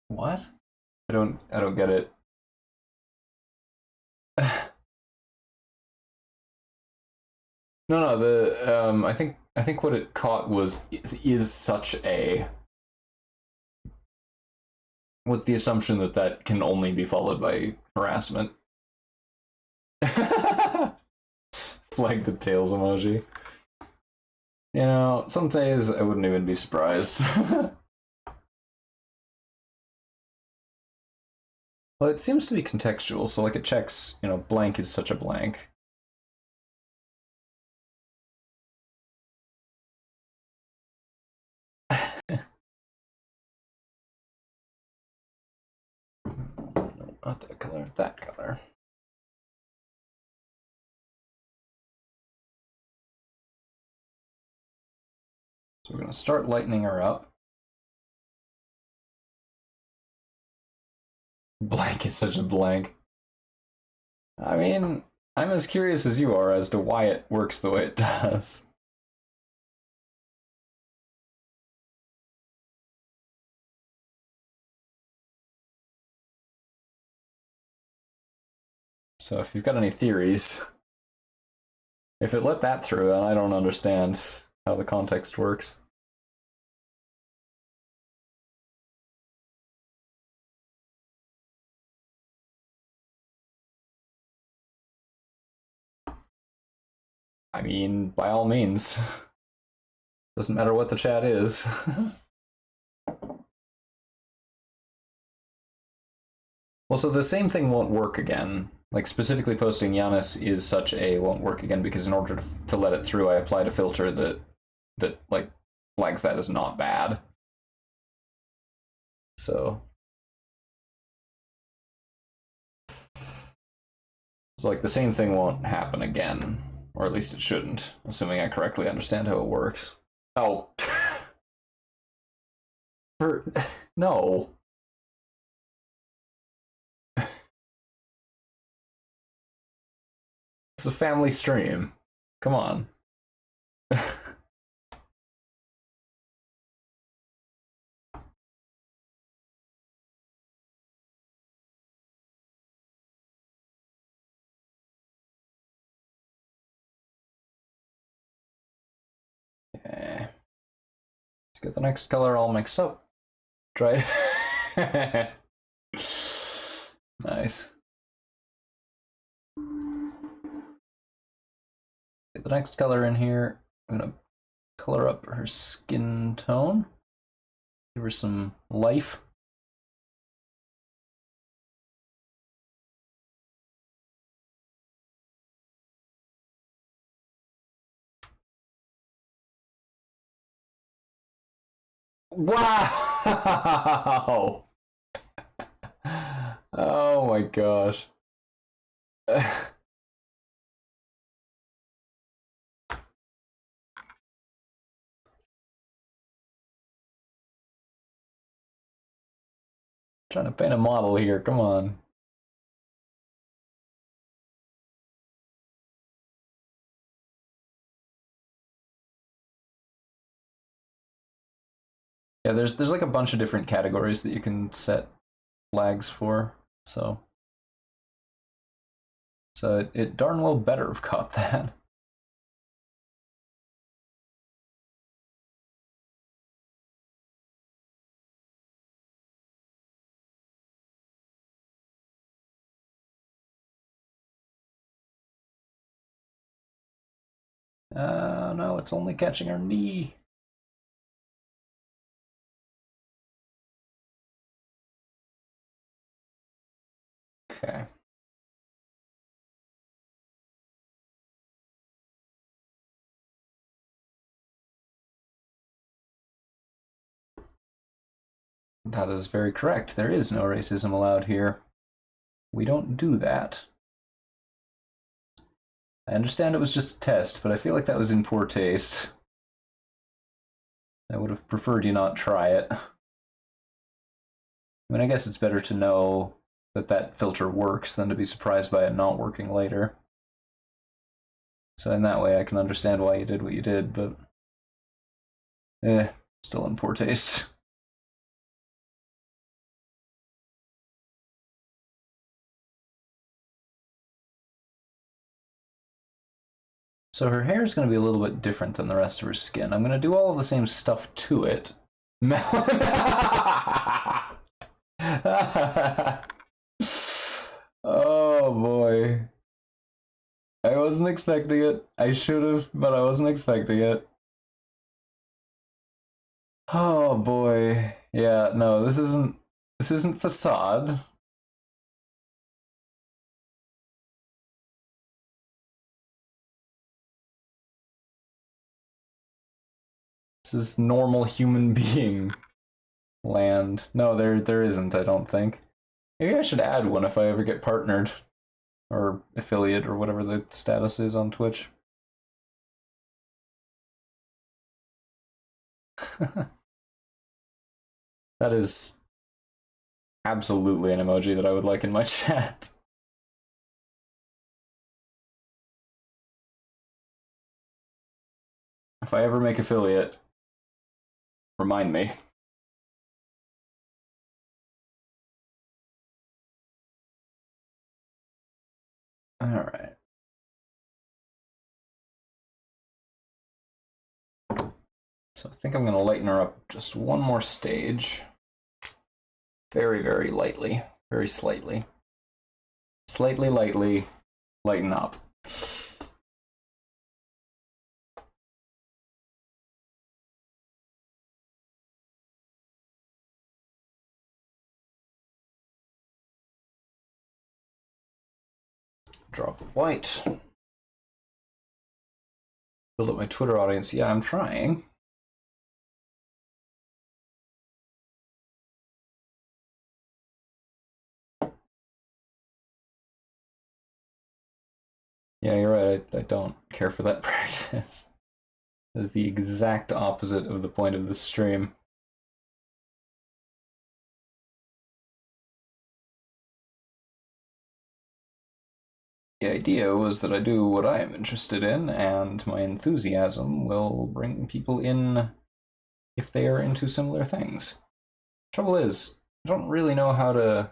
what? I don't get it. No, no, the I think what it caught was is such a, with the assumption that that can only be followed by harassment. Flag the tails emoji. You know, some days I wouldn't even be surprised. Well, it seems to be contextual, so like it checks, you know, blank is such a blank. Not that color, that color. So we're going to start lightening her up. Blank is such a blank. I mean, I'm as curious as you are as to why it works the way it does. So if you've got any theories, if it let that through, then I don't understand how the context works. I mean, by all means. Doesn't matter what the chat is. Well, so the same thing won't work again. Like, specifically posting Giannis is such a won't work again because in order to let it through, I applied a filter that like flags that as not bad. So it's like the same thing won't happen again, or at least it shouldn't, assuming I correctly understand how it works. Oh, for no. It's a family stream. Come on. Okay. Let's get the next color all mixed up. Try it. Nice. Get the next color in here. I'm gonna color up her skin tone. Give her some life. Wow! Oh my gosh. Trying to paint a model here, come on. Yeah, there's like a bunch of different categories that you can set flags for, so it darn well better have caught that. No, it's only catching her knee. Okay. That is very correct. There is no racism allowed here. We don't do that. I understand it was just a test, but I feel like that was in poor taste. I would have preferred you not try it. I mean, I guess it's better to know that that filter works than to be surprised by it not working later. So in that way I can understand why you did what you did, but still in poor taste. So her hair is going to be a little bit different than the rest of her skin. I'm going to do all of the same stuff to it. Oh boy. I wasn't expecting it. I should have, but I wasn't expecting it. Oh boy. Yeah, no, this isn't facade. This is normal human being land. No, there isn't, I don't think. Maybe I should add one if I ever get partnered. Or affiliate, or whatever the status is on Twitch. That is absolutely an emoji that I would like in my chat. If I ever make affiliate, remind me. Alright. So I think I'm going to lighten her up just one more stage. Very, very lightly. Very slightly. Slightly, lightly, lighten up. Drop of white. Build up my Twitter audience. Yeah, I'm trying. Yeah, you're right. I don't care for that practice. That is the exact opposite of the point of this stream. The idea was that I do what I am interested in, and my enthusiasm will bring people in if they are into similar things. Trouble is, I don't really know how to...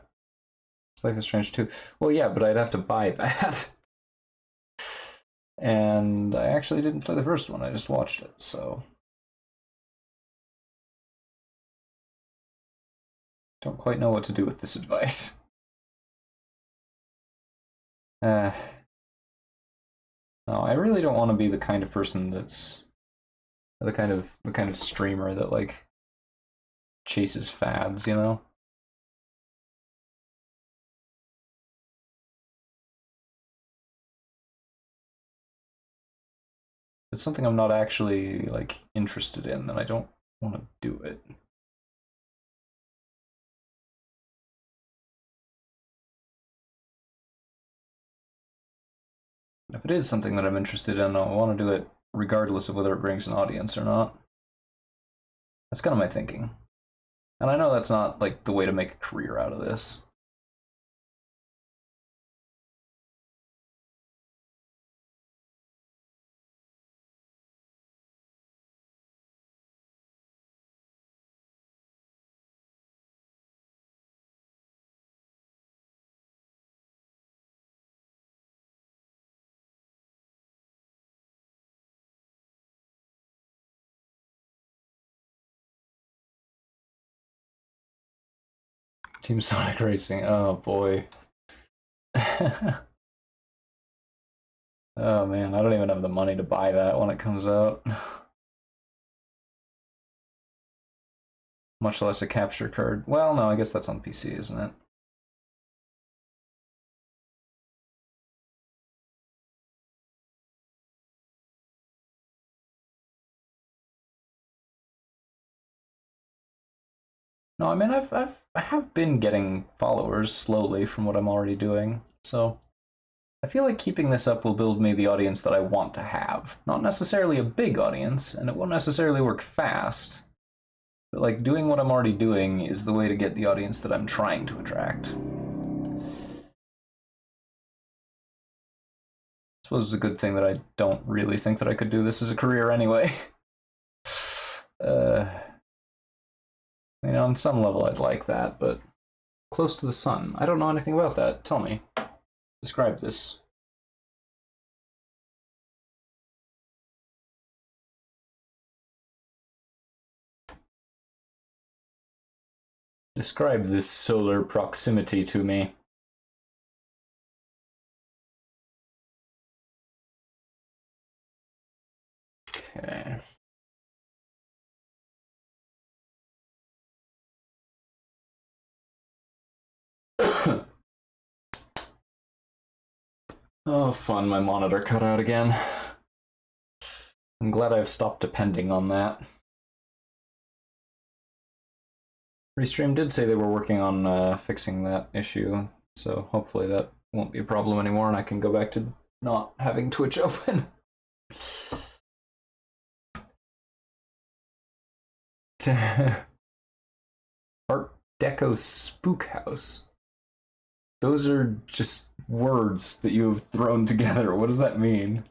It's Life is Strange 2. Well, yeah, but I'd have to buy that. And I actually didn't play the first one, I just watched it, so... Don't quite know what to do with this advice. No, I really don't want to be the kind of person that's the kind of streamer that like chases fads, you know? If it's something I'm not actually like interested in, then I don't want to do it. If it is something that I'm interested in, I want to do it regardless of whether it brings an audience or not. That's kind of my thinking. And I know that's not like the way to make a career out of this. Team Sonic Racing, oh boy. Oh man, I don't even have the money to buy that when it comes out. Much less a capture card. Well, no, I guess that's on PC, isn't it? No, I mean I have been getting followers slowly from what I'm already doing, so I feel like keeping this up will build me the audience that I want to have. Not necessarily a big audience, and it won't necessarily work fast, but like doing what I'm already doing is the way to get the audience that I'm trying to attract. I suppose it's a good thing that I don't really think that I could do this as a career anyway. I mean, on some level I'd like that, but close to the sun. I don't know anything about that. Tell me. Describe this. Describe this solar proximity to me. Okay. Oh, fun, my monitor cut out again. I'm glad I've stopped depending on that. Restream did say they were working on fixing that issue, so hopefully that won't be a problem anymore and I can go back to not having Twitch open. Art Deco Spook House. Those are just words that you have thrown together. What does that mean?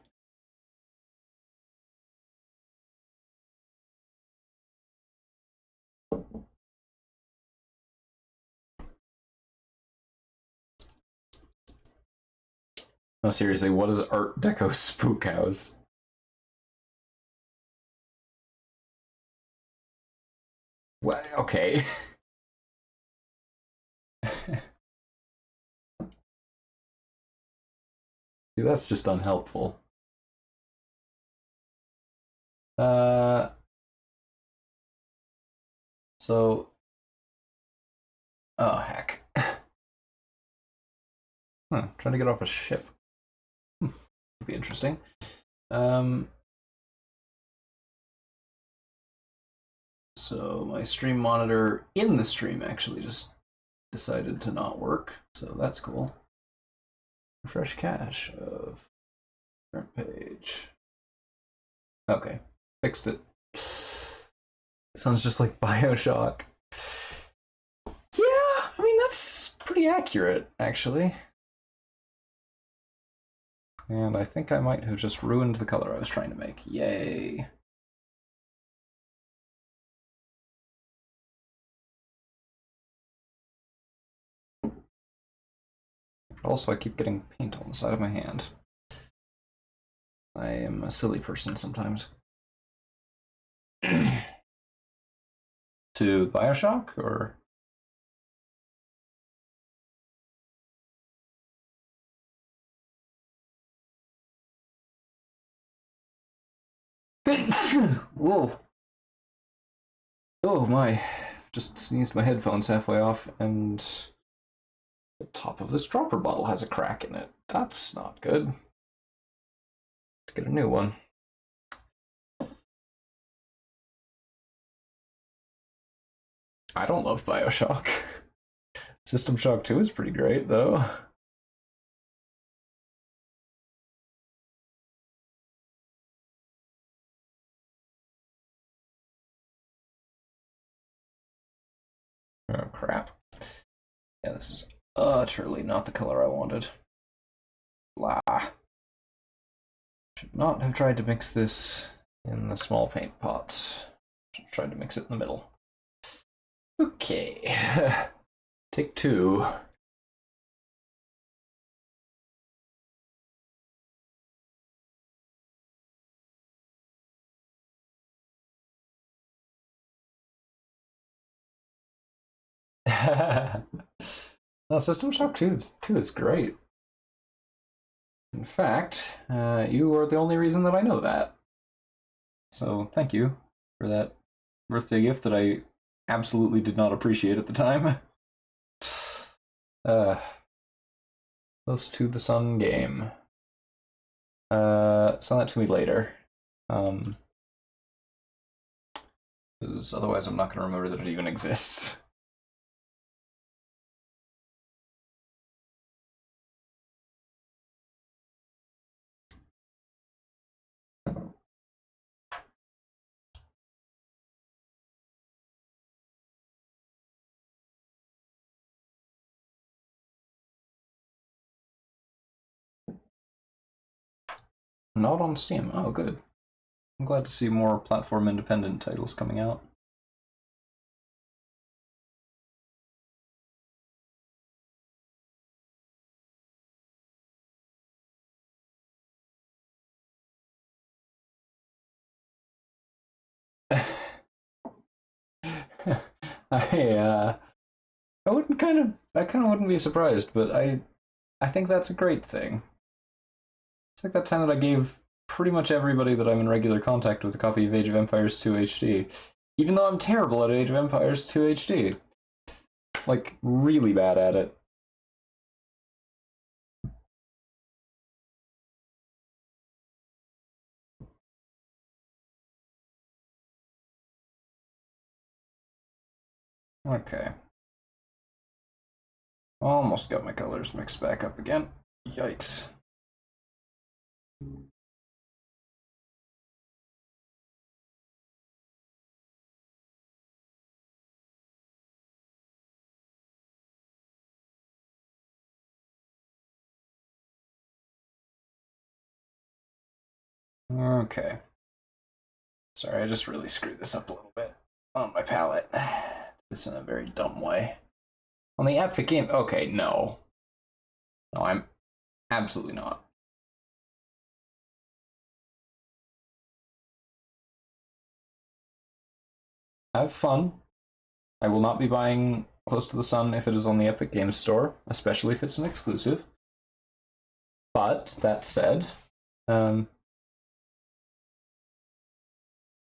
No, seriously, what is Art Deco Spook House? What? Okay. See, that's just unhelpful. So, oh heck. Trying to get off a ship. Would be interesting. So my stream monitor in the stream actually just decided to not work, so that's cool. Refresh cache of current page. Okay, fixed it. Sounds just like Bioshock. Yeah, I mean, that's pretty accurate, actually. And I think I might have just ruined the color I was trying to make. Yay. Also, I keep getting paint on the side of my hand. I am a silly person sometimes. To Bioshock, or? Whoa. Oh my. Just sneezed my headphones halfway off, and the top of this dropper bottle has a crack in it. That's not good. Let's get a new one. I don't love Bioshock. System Shock 2 is pretty great, though. Oh, crap. Yeah, this is utterly not the color I wanted. Blah. Should not have tried to mix this in the small paint pots. Should have tried to mix it in the middle. Okay. Take two. No, System Shock 2 is great. In fact, you are the only reason that I know that. So thank you for that birthday gift that I absolutely did not appreciate at the time. Close to the Sun game. Send that to me later. Because otherwise I'm not going to remember that it even exists. Not on Steam. Oh, good. I'm glad to see more platform independent titles coming out. I I kind of wouldn't be surprised, but I think that's a great thing. It's like that time that I gave pretty much everybody that I'm in regular contact with a copy of Age of Empires 2 HD, even though I'm terrible at Age of Empires 2 HD. Like, really bad at it. Okay. Almost got my colors mixed back up again. Yikes. Okay. Sorry, I just really screwed this up a little bit on my palette. This in a very dumb way. On the Epic Game. Okay, no. No, I'm absolutely not. Have fun. I will not be buying Close to the Sun if it is on the Epic Games Store, especially if it's an exclusive. But that said, um,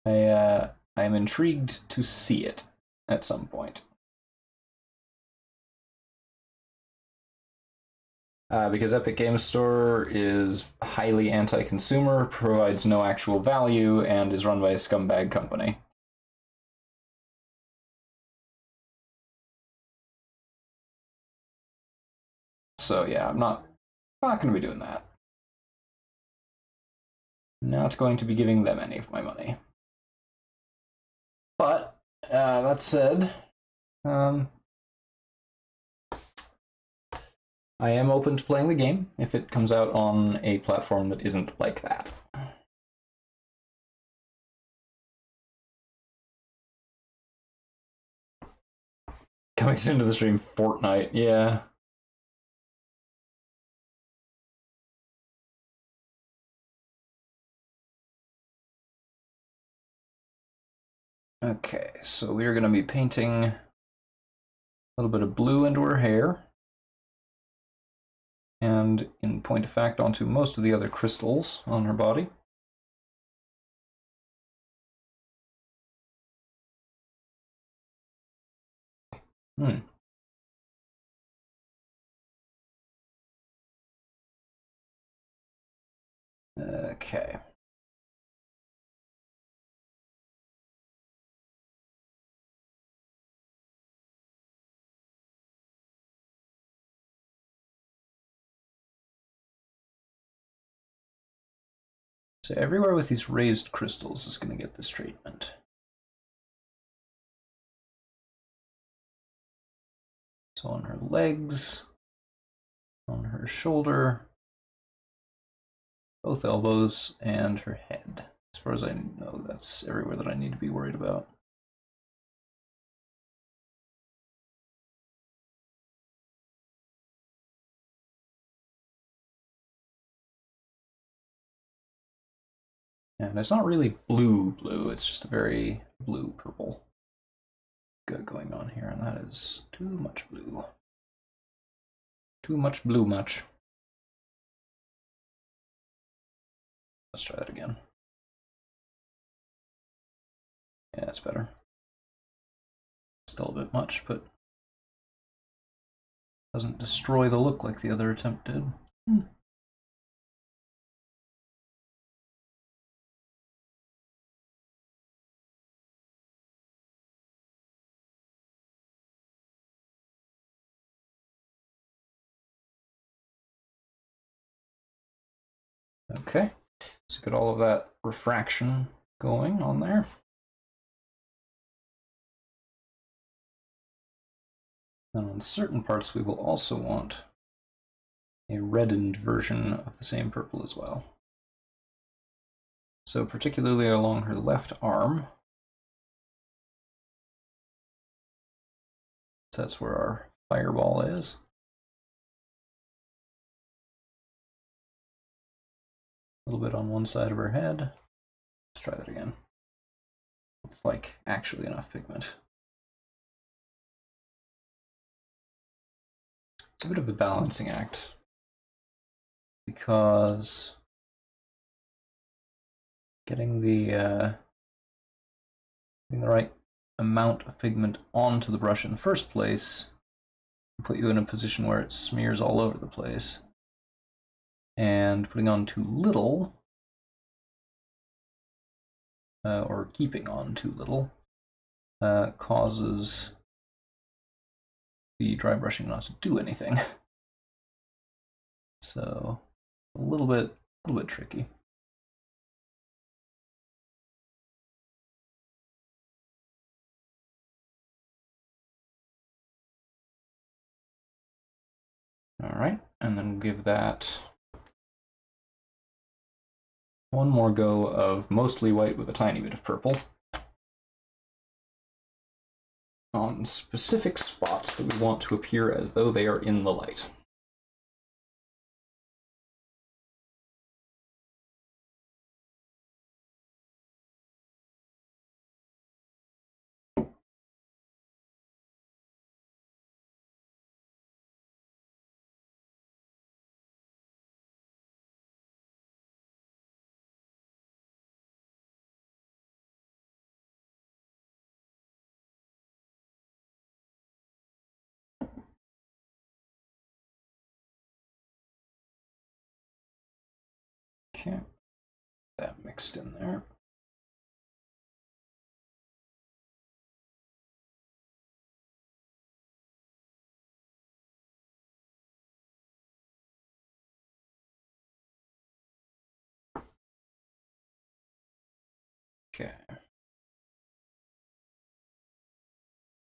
I am intrigued to see it at some point. Because Epic Games Store is highly anti-consumer, provides no actual value, and is run by a scumbag company. So yeah, I'm not going to be doing that. Not going to be giving them any of my money. But that said, I am open to playing the game if it comes out on a platform that isn't like that. Coming soon to the stream, Fortnite, yeah. Okay, so we are going to be painting a little bit of blue into her hair. And in point of fact, onto most of the other crystals on her body. Okay. So everywhere with these raised crystals is going to get this treatment. So on her legs, on her shoulder, both elbows, and her head. As far as I know, that's everywhere that I need to be worried about. And it's not really blue, it's just a very blue purple going on here, and that is too much blue. Too much blue much. Let's try that again. Yeah, that's better. Still a bit much, but doesn't destroy the look like the other attempt did. Okay, so get all of that refraction going on there. And on certain parts we will also want a reddened version of the same purple as well. So particularly along her left arm. So that's where our fireball is. A little bit on one side of her head. Let's try that again. It's like actually enough pigment. a bit of a balancing act, because getting the right amount of pigment onto the brush in the first place will put you in a position where it smears all over the place, and putting on too little, or keeping on too little, causes the dry brushing not to do anything. So a little bit tricky. All right, and then we'll give that one more go of mostly white with a tiny bit of purple on specific spots that we want to appear as though they are in the light. Okay, that mixed in there. Okay.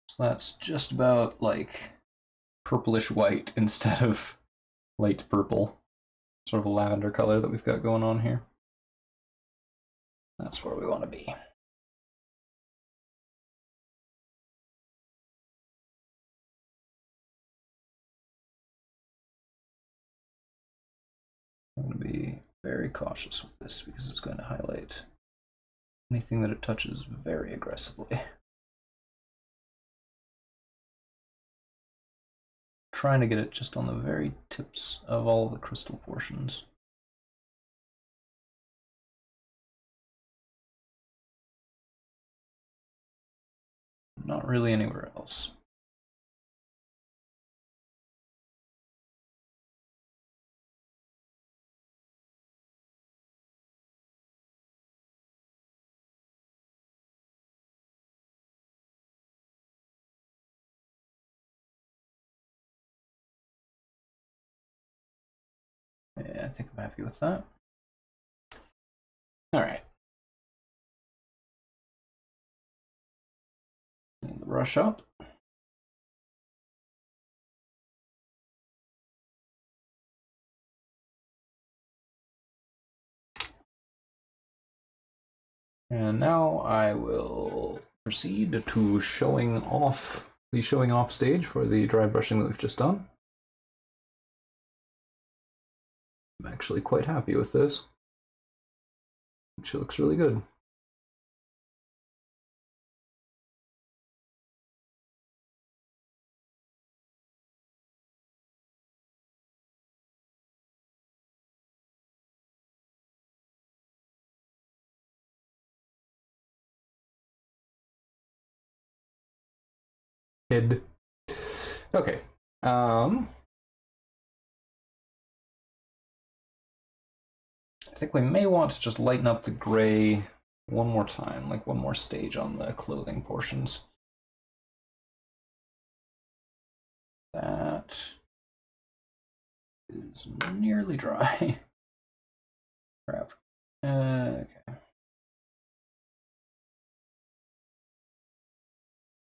So that's just about like purplish white instead of light purple. Sort of a lavender color that we've got going on here. That's where we want to be. I'm going to be very cautious with this because it's going to highlight anything that it touches very aggressively. Trying to get it just on the very tips of all the crystal portions. Not really anywhere else. Yeah, I think I'm happy with that. All right. Clean the brush up. And now I will proceed to showing off the showing off stage for the dry brushing that we've just done. I'm actually quite happy with this. She looks really good. Head. Okay. I think we may want to just lighten up the gray one more time, like one more stage on the clothing portions. That is nearly dry. Crap. Okay.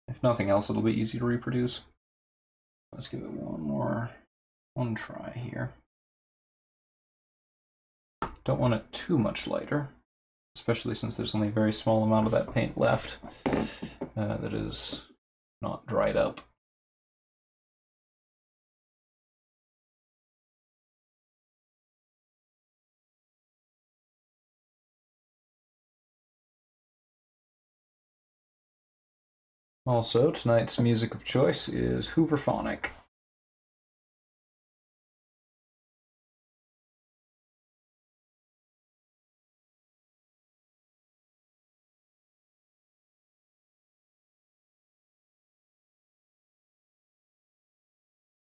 If nothing else, it'll be easy to reproduce. Let's give it one try here. Don't want it too much lighter, especially since there's only a very small amount of that paint left that is not dried up. Also, tonight's music of choice is Hooverphonic.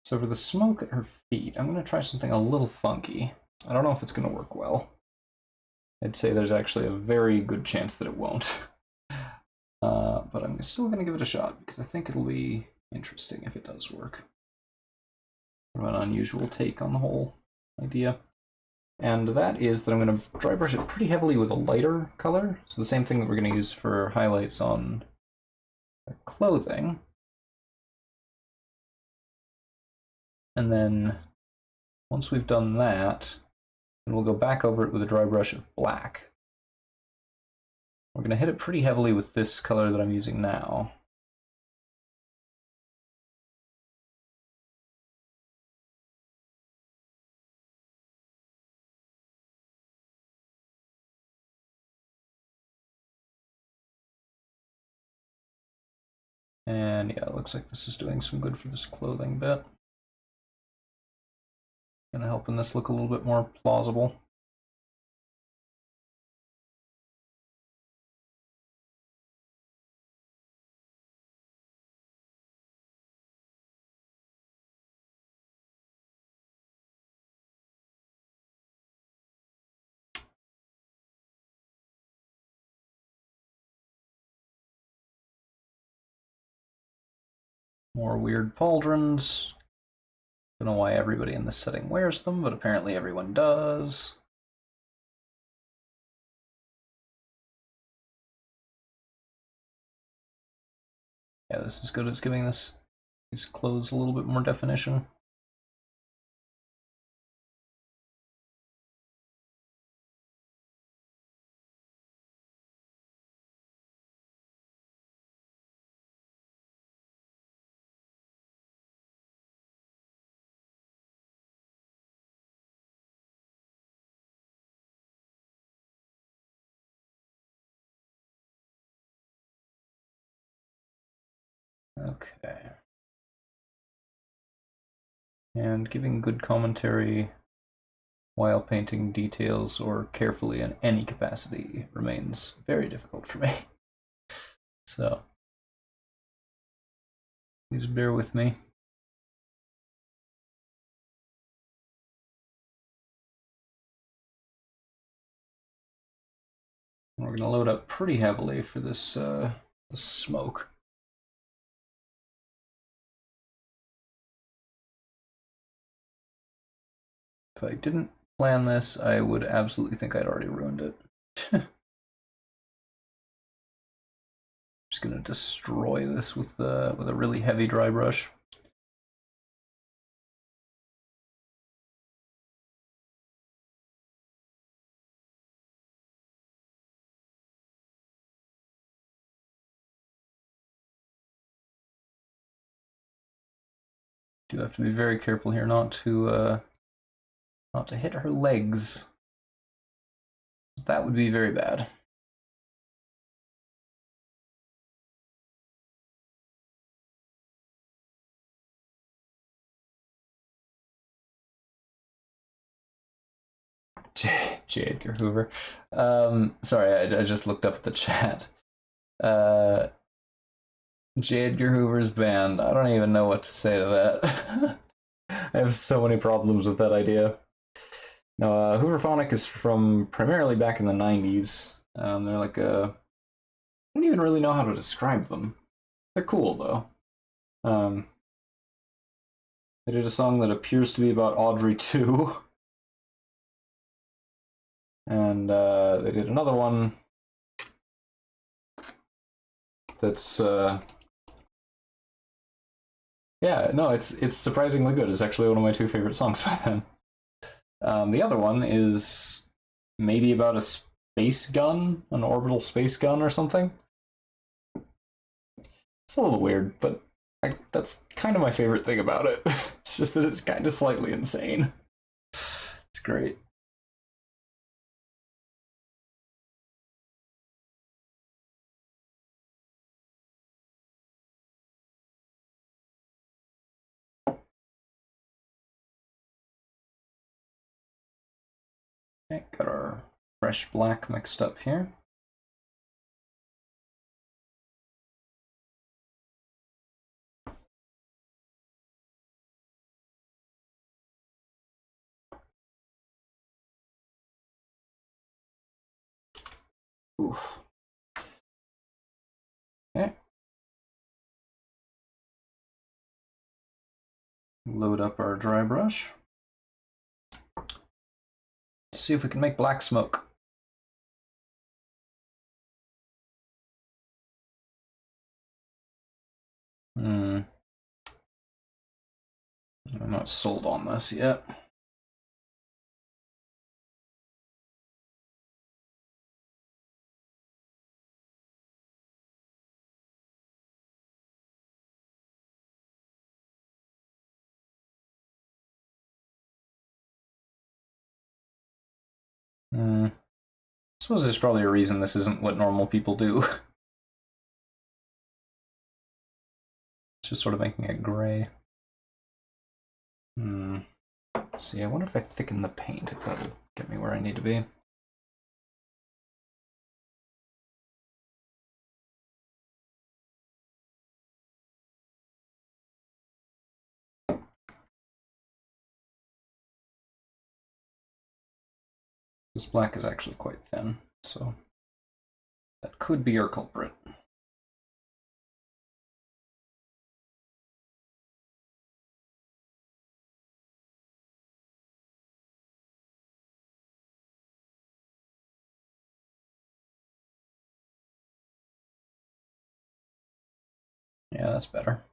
So for the smoke at her feet, I'm going to try something a little funky. I don't know if it's going to work well. I'd say there's actually a very good chance that it won't. But I'm still going to give it a shot, because I think it'll be interesting if it does work. Sort of an unusual take on the whole idea. And that is that I'm going to dry brush it pretty heavily with a lighter color. So the same thing that we're going to use for highlights on clothing. And then once we've done that, then we'll go back over it with a dry brush of black. We're going to hit it pretty heavily with this color that I'm using now. And yeah, it looks like this is doing some good for this clothing bit. Gonna help this look a little bit more plausible. More weird pauldrons. Don't know why everybody in this setting wears them, but apparently everyone does. Yeah, this is good. It's giving these clothes a little bit more definition. Okay. And giving good commentary while painting details or carefully in any capacity remains very difficult for me. So, please bear with me. We're going to load up pretty heavily for this, this smoke. If I didn't plan this, I would absolutely think I'd already ruined it. Just gonna destroy this with a really heavy dry brush. Do have to be very careful here not to hit her legs. That would be very bad. J. Edgar Hoover. Sorry, I just looked up at the chat. J. Edgar Hoover's band. I don't even know what to say to that. I have so many problems with that idea. No, Hooverphonic is from primarily back in the 90s. They're like a... I don't even really know how to describe them. They're cool, though. They did a song that appears to be about Audrey 2. And they did another one that's... yeah, no, it's surprisingly good. It's actually one of my two favorite songs by them. The other one is maybe about a space gun, an orbital space gun or something. It's a little weird, but that's kind of my favorite thing about it. It's just that it's kind of slightly insane. It's great. Okay, got our fresh black mixed up here. Oof. Okay. Load up our dry brush. See if we can make black smoke. I'm not sold on this yet. I suppose there's probably a reason this isn't what normal people do. It's just sort of making it gray. Let's see, I wonder if I thicken the paint, if that'll get me where I need to be. This black is actually quite thin, so that could be our culprit. Yeah, that's better.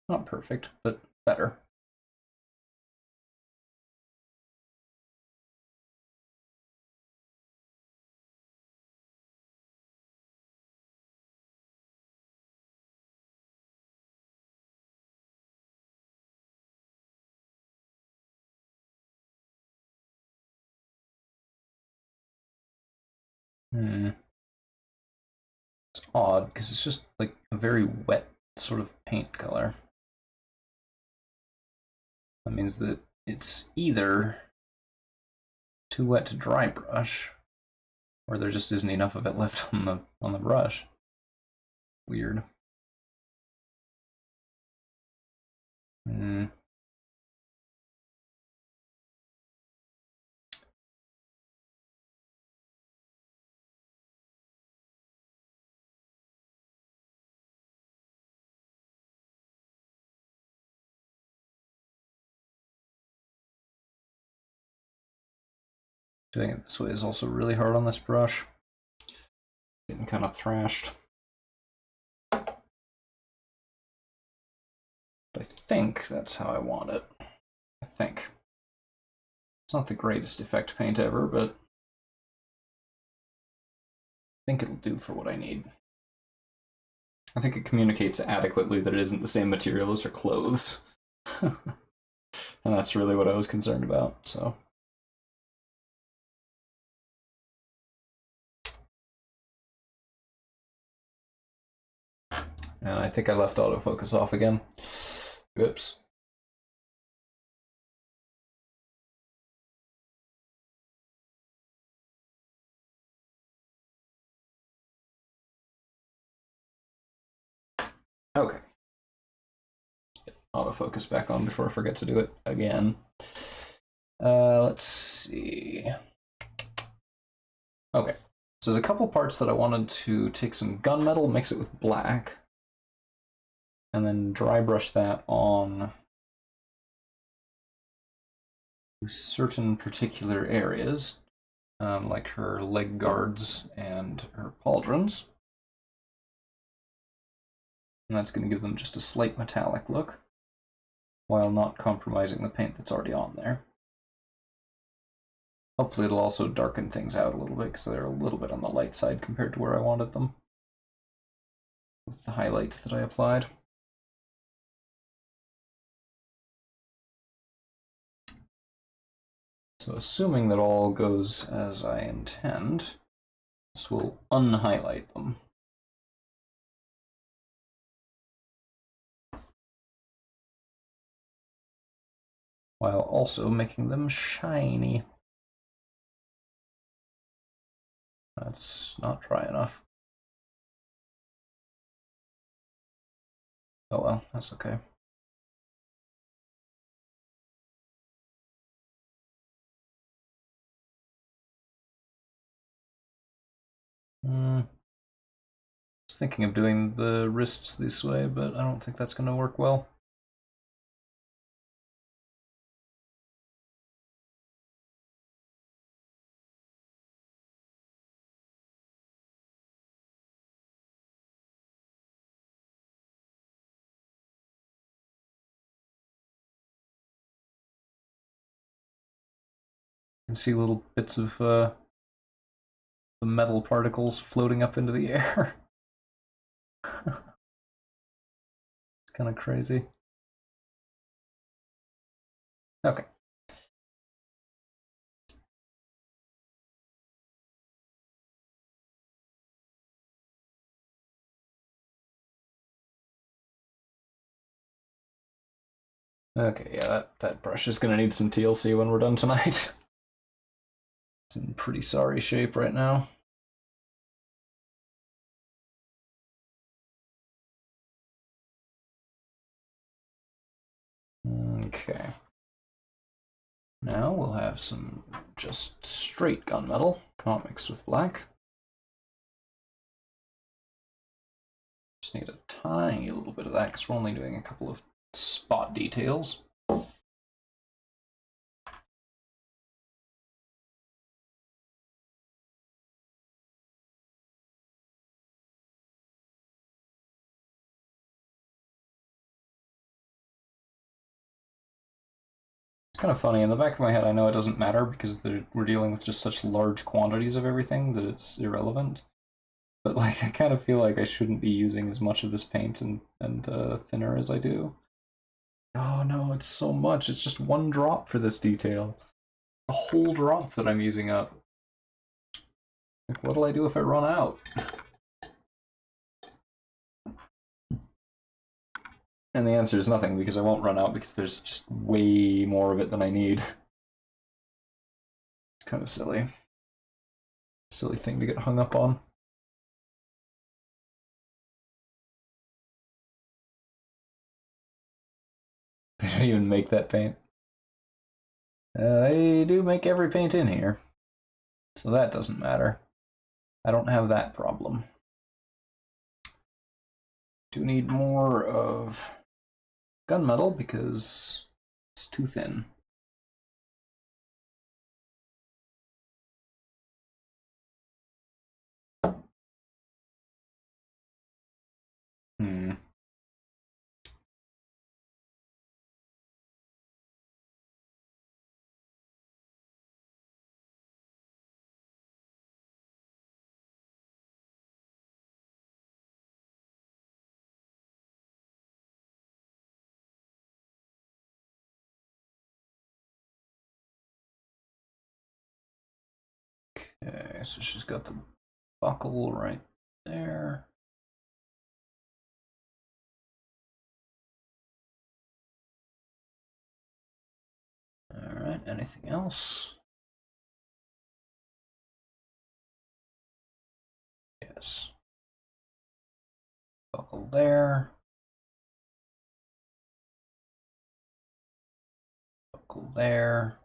Not perfect, but better. It's odd, because it's just like a very wet sort of paint color. That means that it's either too wet to dry brush, or there just isn't enough of it left on the brush. Weird. Doing it this way is also really hard on this brush. Getting kind of thrashed. But I think that's how I want it. I think. It's not the greatest effect paint ever, but I think it'll do for what I need. I think it communicates adequately that it isn't the same material as her clothes. And that's really what I was concerned about, so. And I think I left autofocus off again. Oops. Okay. Autofocus back on before I forget to do it again. Let's see. Okay. So there's a couple parts that I wanted to take some gunmetal, mix it with black, and then dry brush that on certain particular areas, like her leg guards and her pauldrons. And that's going to give them just a slight metallic look, while not compromising the paint that's already on there. Hopefully it'll also darken things out a little bit, because they're a little bit on the light side compared to where I wanted them, with the highlights that I applied. So assuming that all goes as I intend, this will unhighlight them. While also making them shiny. That's not dry enough. Oh well, that's okay. Was thinking of doing the wrists this way, but I don't think that's going to work well. You can see little bits of the metal particles floating up into the air. It's kind of crazy. Okay. Okay, yeah, that brush is gonna need some TLC when we're done tonight. It's in pretty sorry shape right now. Okay. Now we'll have some just straight gunmetal, not mixed with black. Just need a tiny little bit of that because we're only doing a couple of spot details. It's kind of funny, in the back of my head I know it doesn't matter because we're dealing with just such large quantities of everything that it's irrelevant. But like, I kind of feel like I shouldn't be using as much of this paint and thinner as I do. Oh no, it's so much. It's just one drop for this detail. A whole drop that I'm using up. Like, what'll I do if I run out? And the answer is nothing, because I won't run out because there's just way more of it than I need. It's kind of silly. Silly thing to get hung up on. They don't even make that paint. They do make every paint in here. So that doesn't matter. I don't have that problem. Do need more of gunmetal because it's too thin. Okay, so she's got the buckle right there. Alright, anything else? Yes. Buckle there. Buckle there.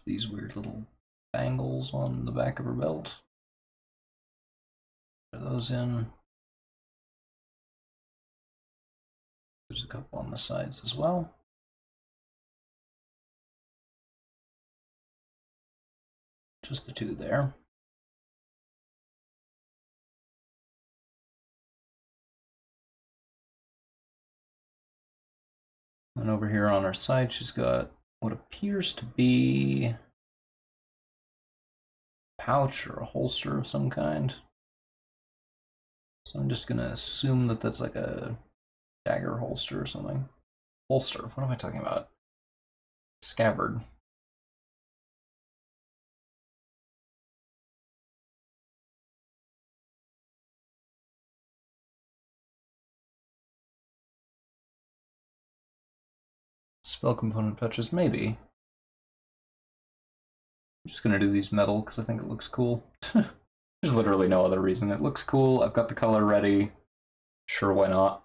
These weird little bangles on the back of her belt. Put those in. There's a couple on the sides as well. Just the two there. And over here on her side, she's got what appears to be a pouch or a holster of some kind. So I'm just gonna assume that that's like a dagger holster or something. Holster, what am I talking about? Scabbard. Spell component patches, maybe. I'm just gonna do these metal because I think it looks cool. There's literally no other reason. It looks cool, I've got the color ready. Sure, why not?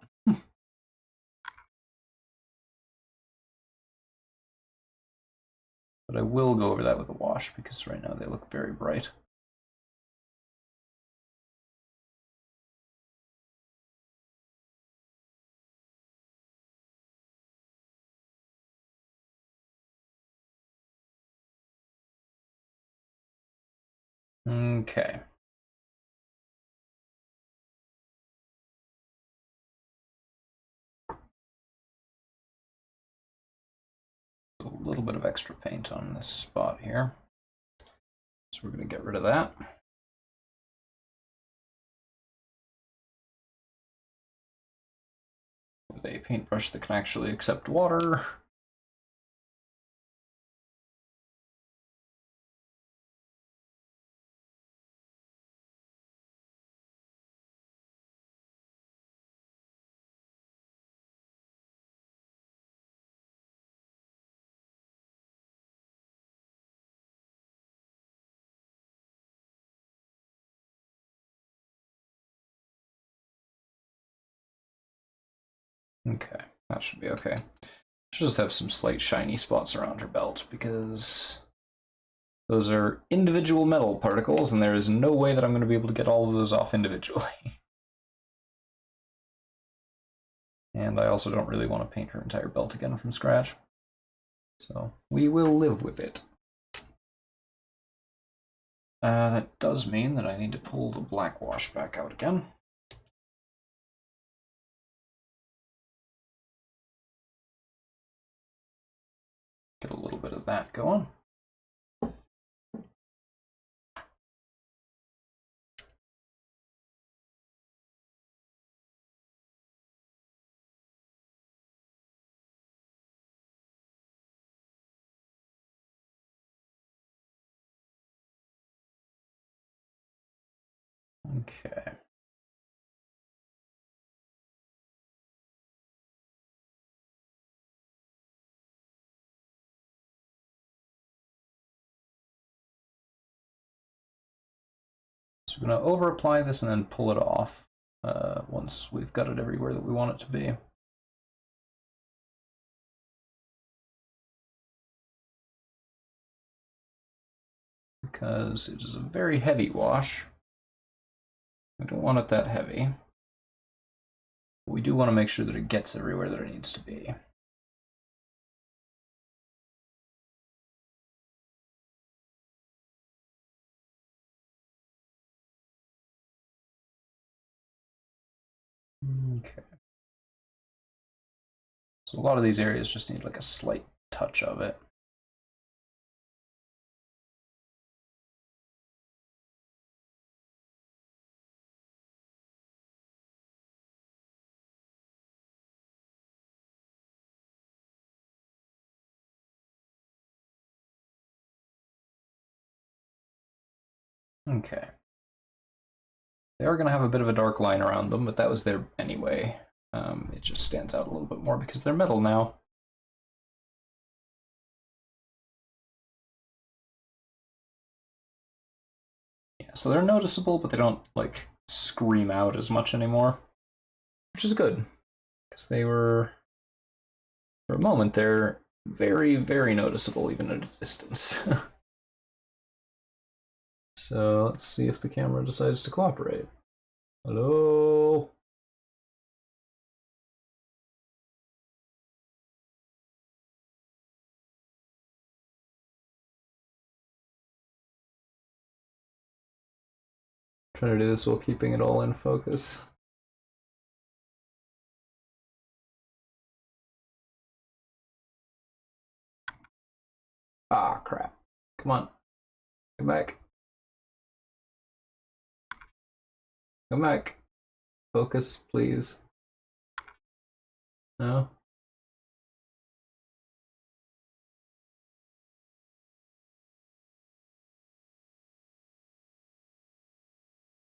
But I will go over that with a wash because right now they look very bright. Okay. A little bit of extra paint on this spot here. So we're going to get rid of that. With a paintbrush that can actually accept water. Okay, that should be okay. She'll just have some slight shiny spots around her belt because those are individual metal particles and there is no way that I'm going to be able to get all of those off individually. And I also don't really want to paint her entire belt again from scratch. So we will live with it. That does mean that I need to pull the black wash back out again. Get a little bit of that going. Okay. So we're going to over apply this and then pull it off once we've got it everywhere that we want it to be. Because it is a very heavy wash. We don't want it that heavy. But we do want to make sure that it gets everywhere that it needs to be. Okay. So a lot of these areas just need like a slight touch of it. Okay. They are going to have a bit of a dark line around them, but that was there anyway. It just stands out a little bit more because they're metal now. Yeah, so they're noticeable, but they don't like scream out as much anymore, which is good because they were, for a moment, they're very, very noticeable even at a distance. So let's see if the camera decides to cooperate. Hello? Trying to do this while keeping it all in focus. Ah, crap. Come on. Come back. Come back. Focus, please. No?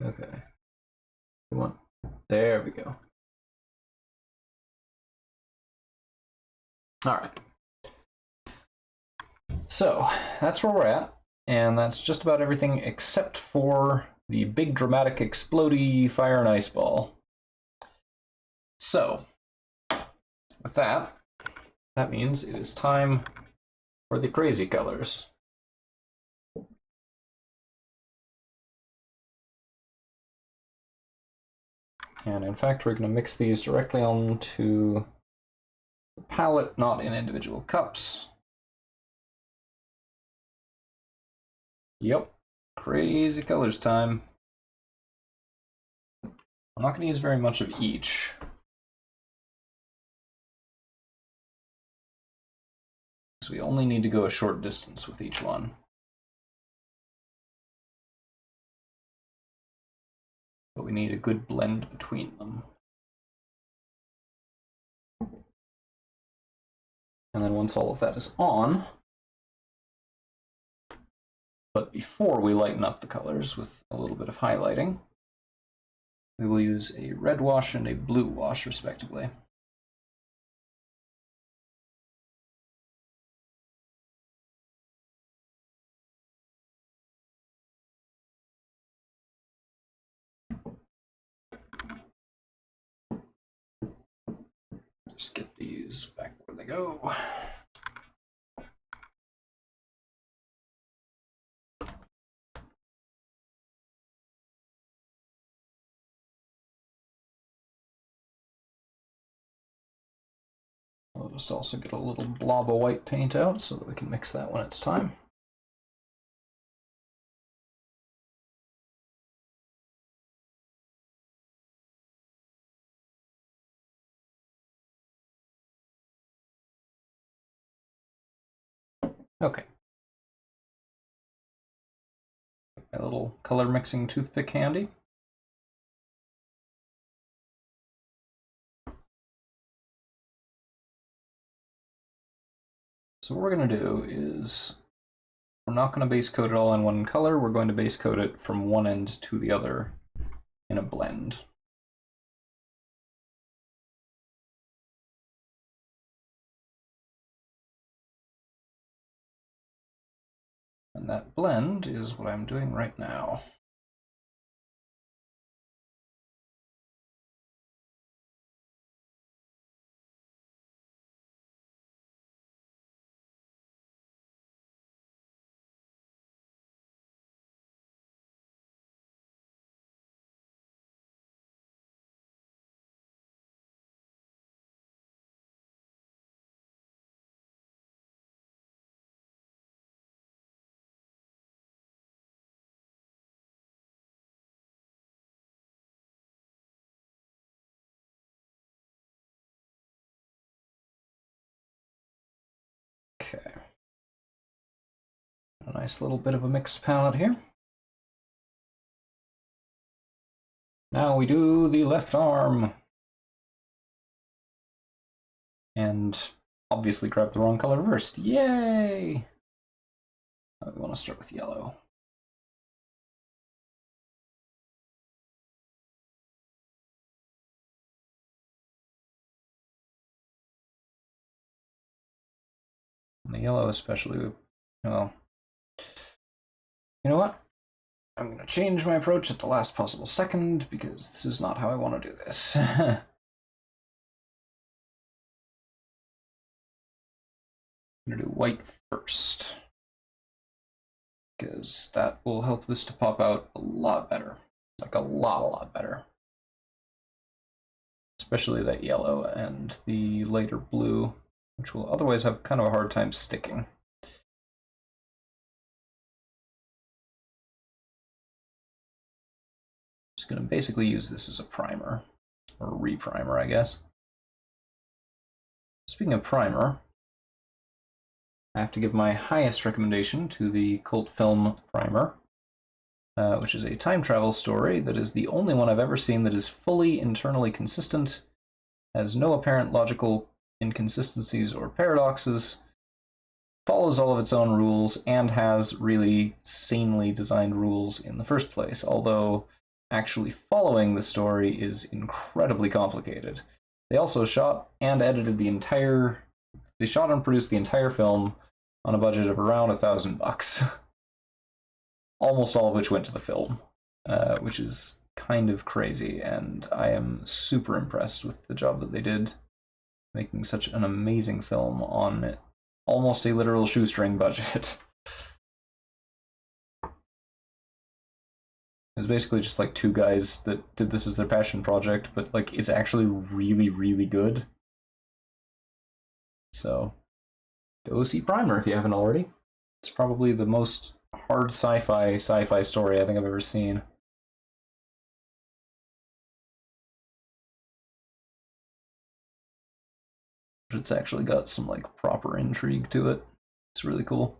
Okay. Come on. There we go. Alright. So, that's where we're at. And that's just about everything except for the big dramatic explodey fire and ice ball. So, with that, that means it is time for the crazy colors. And in fact, we're going to mix these directly onto the palette, not in individual cups. Yep, crazy colors time. I'm not going to use very much of each. So we only need to go a short distance with each one. But we need a good blend between them. And then once all of that is on, but before we lighten up the colors with a little bit of highlighting, we will use a red wash and a blue wash, respectively. Just get these back where they go. We'll just also get a little blob of white paint out so that we can mix that when it's time. Okay. A little color mixing toothpick handy. So what we're going to do is, we're not going to base coat it all in one color, we're going to base coat it from one end to the other in a blend. And that blend is what I'm doing right now. Okay. A nice little bit of a mixed palette here. Now we do the left arm. And obviously grab the wrong color first. Yay! We want to start with yellow. And the yellow especially, well, you know what? I'm going to change my approach at the last possible second because this is not how I want to do this. I'm going to do white first because that will help this to pop out a lot better. Like a lot better. Especially that yellow and the lighter blue, which will otherwise have kind of a hard time sticking. Just going to basically use this as a primer, or reprimer, I guess. Speaking of primer, I have to give my highest recommendation to the cult film Primer, which is a time travel story that is the only one I've ever seen that is fully internally consistent, has no apparent logical inconsistencies or paradoxes, follows all of its own rules, and has really sanely designed rules in the first place, although actually following the story is incredibly complicated. They also shot and edited the entire... They shot and produced the entire film on a budget of around $1,000. Almost all of which went to the film, which is kind of crazy, and I am super impressed with the job that they did making such an amazing film on almost a literal shoestring budget. It's basically just like two guys that did this as their passion project, but like it's actually really, really good. So go see Primer if you haven't already. It's probably the most hard sci-fi story I think I've ever seen. It's actually got some like proper intrigue to it. It's really cool.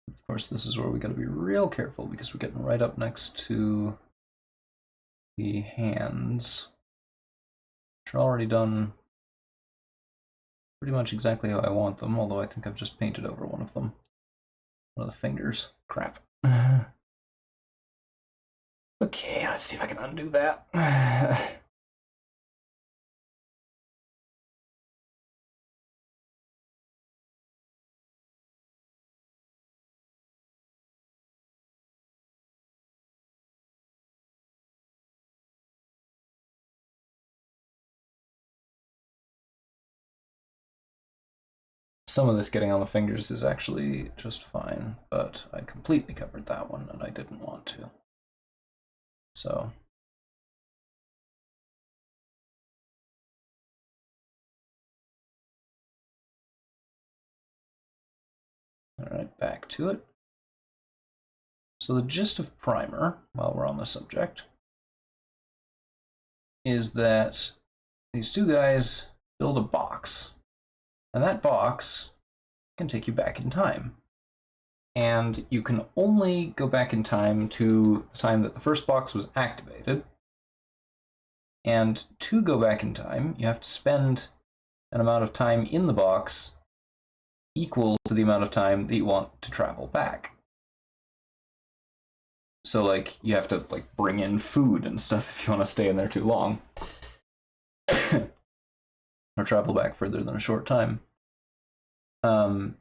Of course, this is where we got to be real careful because we're getting right up next to the hands, which are already done pretty much exactly how I want them, although I think I've just painted over one of them. One of the fingers. Crap. Okay, let's see if I can undo that. Some of this getting on the fingers is actually just fine, but I completely covered that one and I didn't want to. So. Alright, back to it. So the gist of Primer, while we're on the subject, is that these two guys build a box, and that box can take you back in time. And you can only go back in time to the time that the first box was activated. And to go back in time, you have to spend an amount of time in the box equal to the amount of time that you want to travel back. So like you have to like bring in food and stuff if you want to stay in there too long. Or travel back further than a short time. And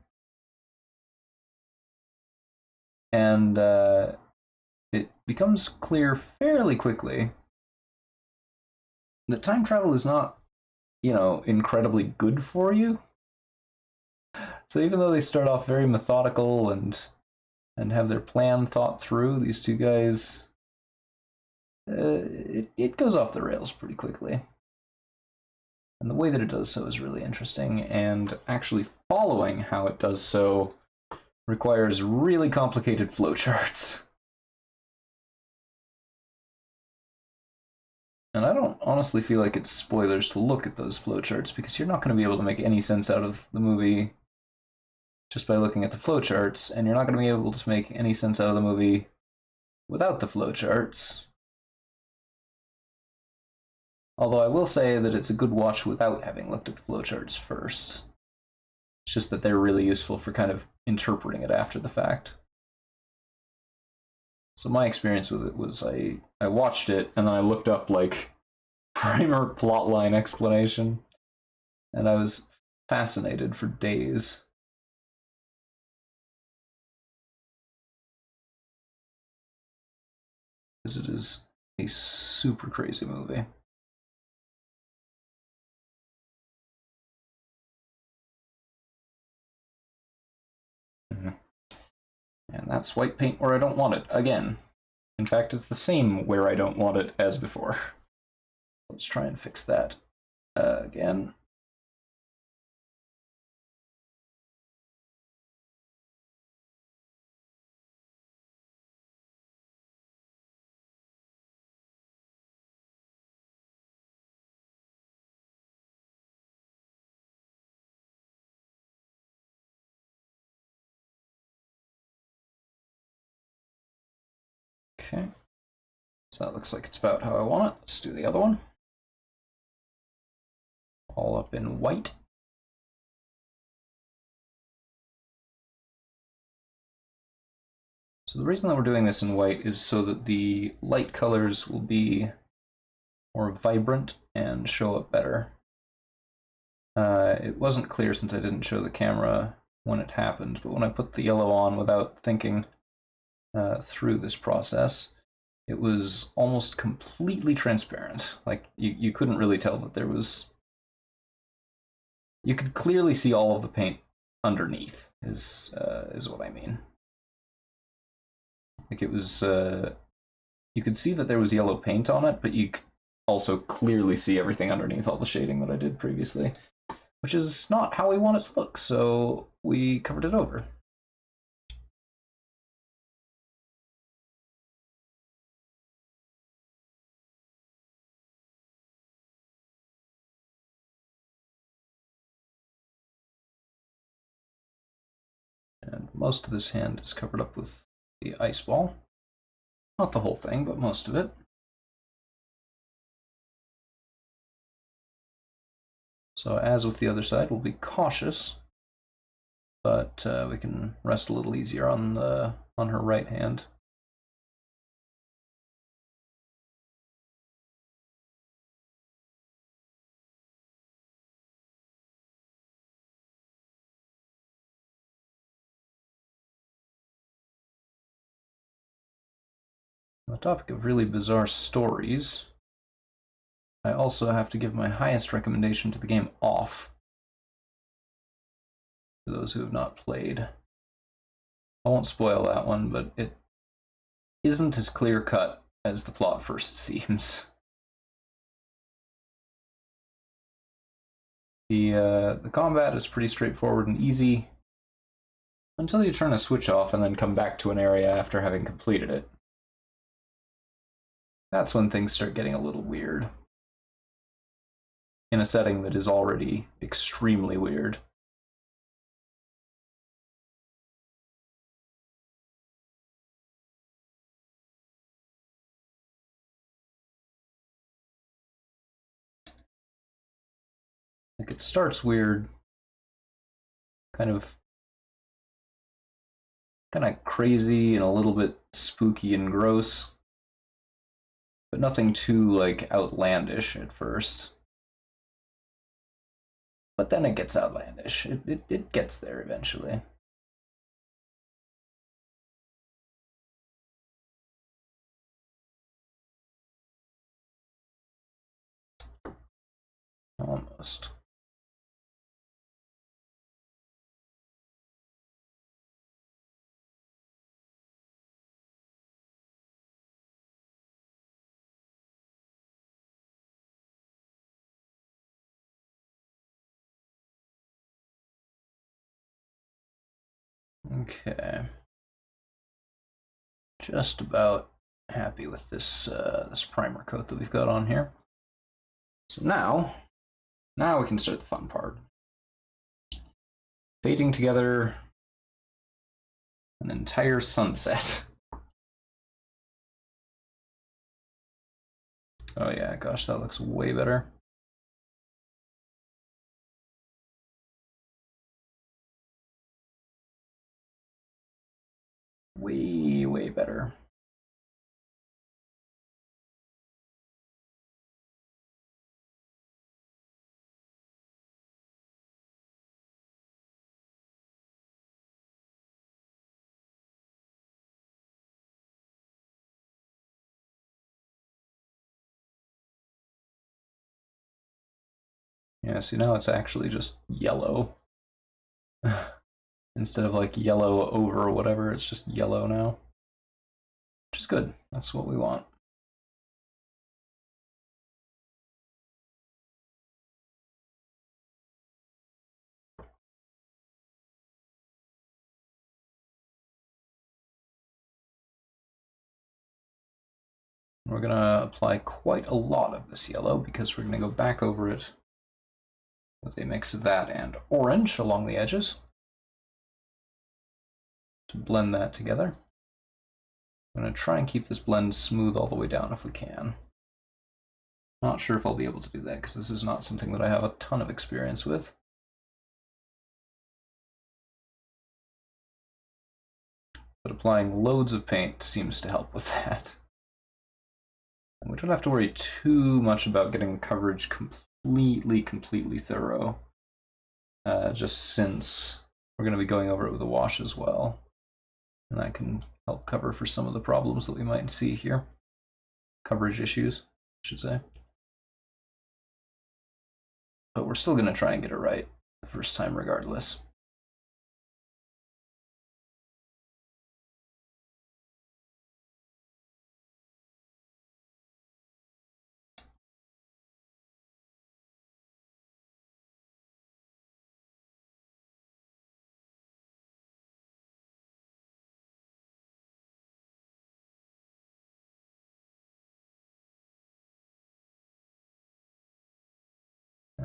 it becomes clear fairly quickly that time travel is not, you know, incredibly good for you. So even though they start off very methodical and have their plan thought through, these two guys, it goes off the rails pretty quickly. And the way that it does so is really interesting, and actually following how it does so requires really complicated flowcharts. And I don't honestly feel like it's spoilers to look at those flowcharts, because you're not going to be able to make any sense out of the movie just by looking at the flowcharts, and you're not going to be able to make any sense out of the movie without the flowcharts. Although I will say that it's a good watch without having looked at the flowcharts first. It's just that they're really useful for kind of interpreting it after the fact. So my experience with it was I watched it and then I looked up like Primer plotline explanation, and I was fascinated for days. Because it is a super crazy movie. And that's white paint where I don't want it, again. In fact, it's the same where I don't want it as before. Let's try and fix that again. Okay, so that looks like it's about how I want it. Let's do the other one. All up in white. So the reason that we're doing this in white is so that the light colors will be more vibrant and show up better. It wasn't clear since I didn't show the camera when it happened, but when I put the yellow on without thinking through this process, it was almost completely transparent. Like, you couldn't really tell that there was... You could clearly see all of the paint underneath, is what I mean. Like, it was... you could see that there was yellow paint on it, but you could also clearly see everything underneath all the shading that I did previously, which is not how we want it to look, so we covered it over. And most of this hand is covered up with the ice ball. Not the whole thing, but most of it. So as with the other side, we'll be cautious, but we can rest a little easier on her right hand. On the topic of really bizarre stories, I also have to give my highest recommendation to the game off, for those who have not played. I won't spoil that one, but it isn't as clear-cut as the plot first seems. The combat is pretty straightforward and easy, until you turn a switch off and then come back to an area after having completed it. That's when things start getting a little weird. In a setting that is already extremely weird. Like, it starts weird, kind of crazy and a little bit spooky and gross, but nothing too, like, outlandish at first. But then it gets outlandish. It gets there eventually. Almost. Okay. Just about happy with this this primer coat that we've got on here. So now we can start the fun part. Fading together an entire sunset. Oh yeah, gosh, that looks way better. Way, way better. Yeah, see, now it's actually just yellow. Instead of like yellow over or whatever, it's just yellow now. Which is good. That's what we want. We're going to apply quite a lot of this yellow because we're going to go back over it with a mix of that and orange along the edges to blend that together. I'm going to try and keep this blend smooth all the way down if we can. Not sure if I'll be able to do that because this is not something that I have a ton of experience with. But applying loads of paint seems to help with that. And we don't have to worry too much about getting coverage completely thorough, just since we're going to be going over it with a wash as well, and that can help cover for some of the problems that we might see here. Coverage issues, I should say. But we're still going to try and get it right the first time regardless.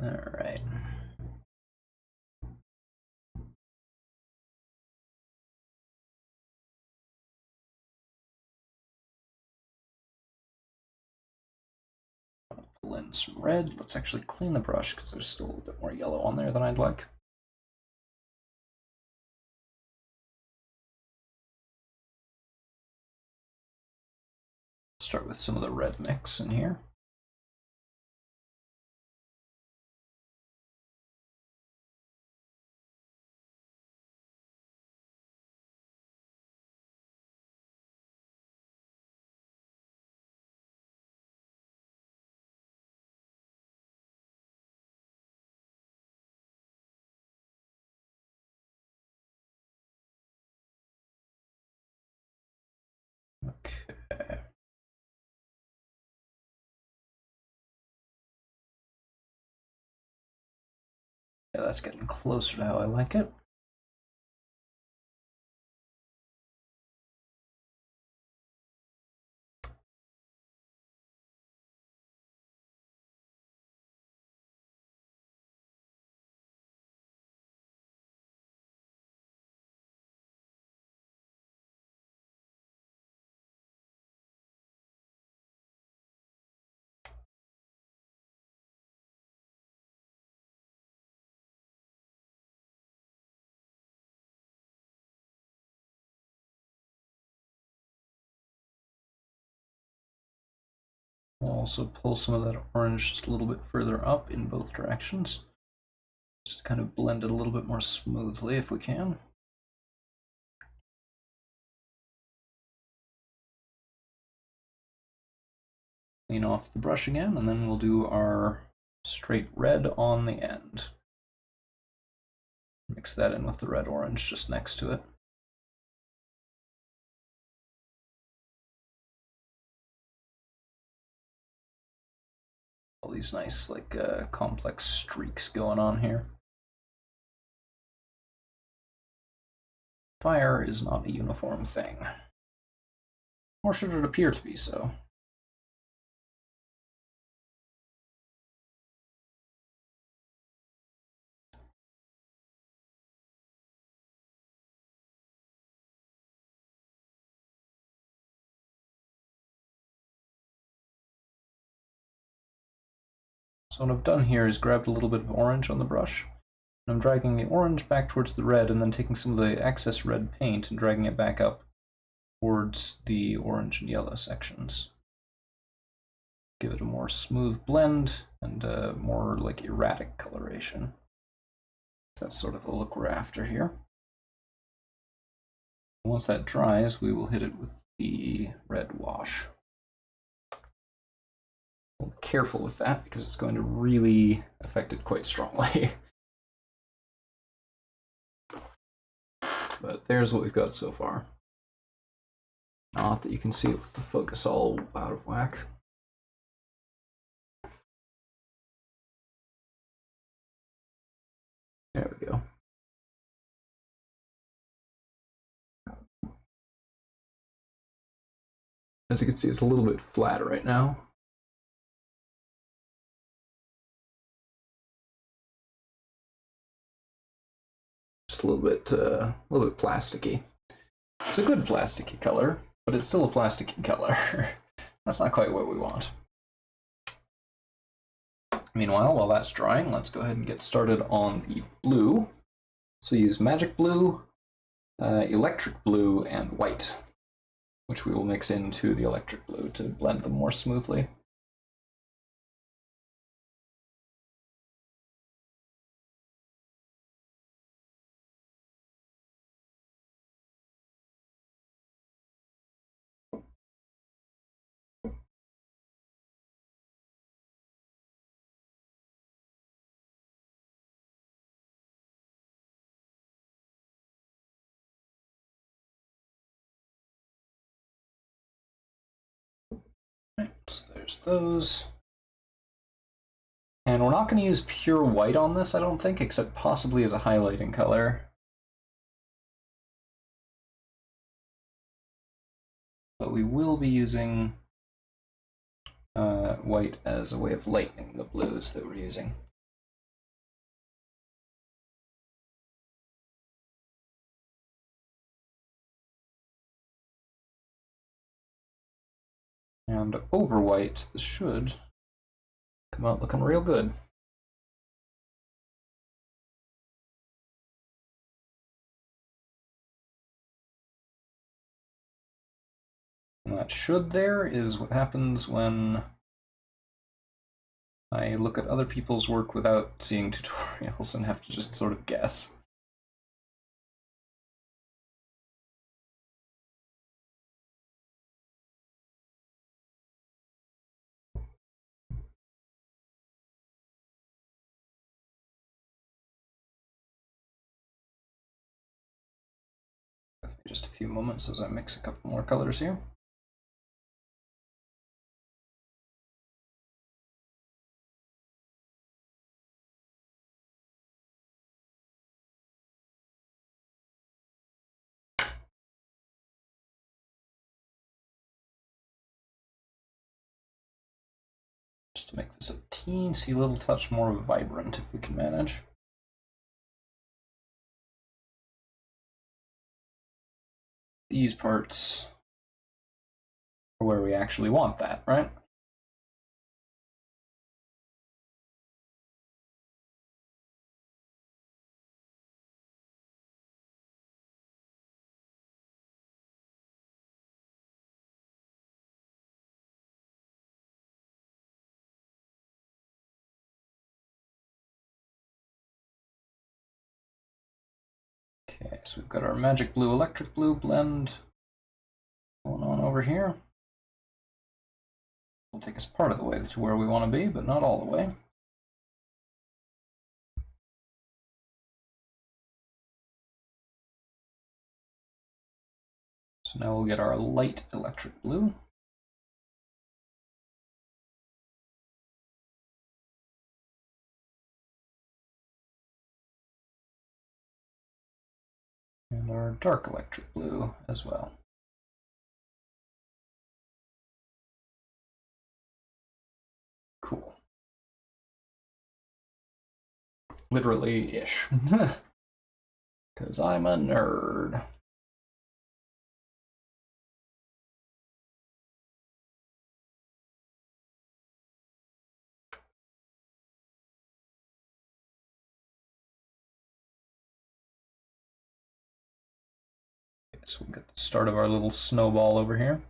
All right. Pull in some red. Let's actually clean the brush because there's still a little bit more yellow on there than I'd like. Start with some of the red mix in here. Okay. Yeah, that's getting closer to how I like it. We'll also pull some of that orange just a little bit further up in both directions. Just to kind of blend it a little bit more smoothly if we can. Clean off the brush again, and then we'll do our straight red on the end. Mix that in with the red orange just next to it. All these nice, like, complex streaks going on here. Fire is not a uniform thing. Or should it appear to be so? So what I've done here is grabbed a little bit of orange on the brush, and I'm dragging the orange back towards the red and then taking some of the excess red paint and dragging it back up towards the orange and yellow sections. Give it a more smooth blend and a more like erratic coloration. That's sort of the look we're after here. Once that dries, we will hit it with the red wash. Be careful with that because it's going to really affect it quite strongly. But there's what we've got so far. Not that you can see it with the focus all out of whack. There we go. As you can see, it's a little bit flat right now. Just a little bit plasticky. It's a good plasticky color, but it's still a plasticky color. That's not quite what we want. Meanwhile, while that's drying, let's go ahead and get started on the blue. So we use magic blue, electric blue, and white, which we will mix into the electric blue to blend them more smoothly. So there's those. And we're not going to use pure white on this, I don't think, except possibly as a highlighting color. But we will be using white as a way of lightening the blues that we're using. And over white, this should come out looking real good. And that should there is what happens when I look at other people's work without seeing tutorials and have to just sort of guess. Just a few moments as I mix a couple more colors here. Just to make this a teensy little touch more vibrant if we can manage. These parts are where we actually want that, right? Okay, so we've got our magic blue, electric blue blend going on over here. Will take us part of the way to where we want to be, but not all the way. So now we'll get our light electric blue. And our dark electric blue as well. Cool. Literally-ish. Because I'm a nerd. Okay, so we'll get the start of our little snowball over here.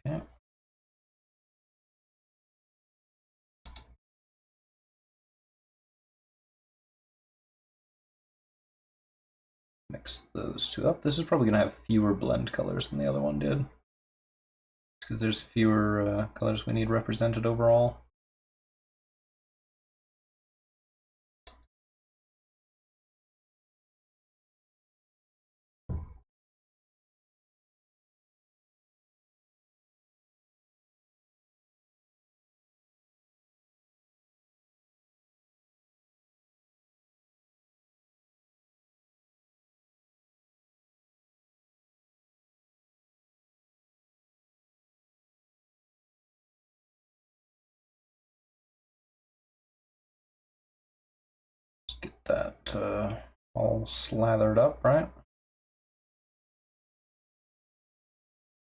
Okay. Mix those two up. This is probably going to have fewer blend colors than the other one did, because there's fewer colors we need represented overall. Get that all slathered up, right?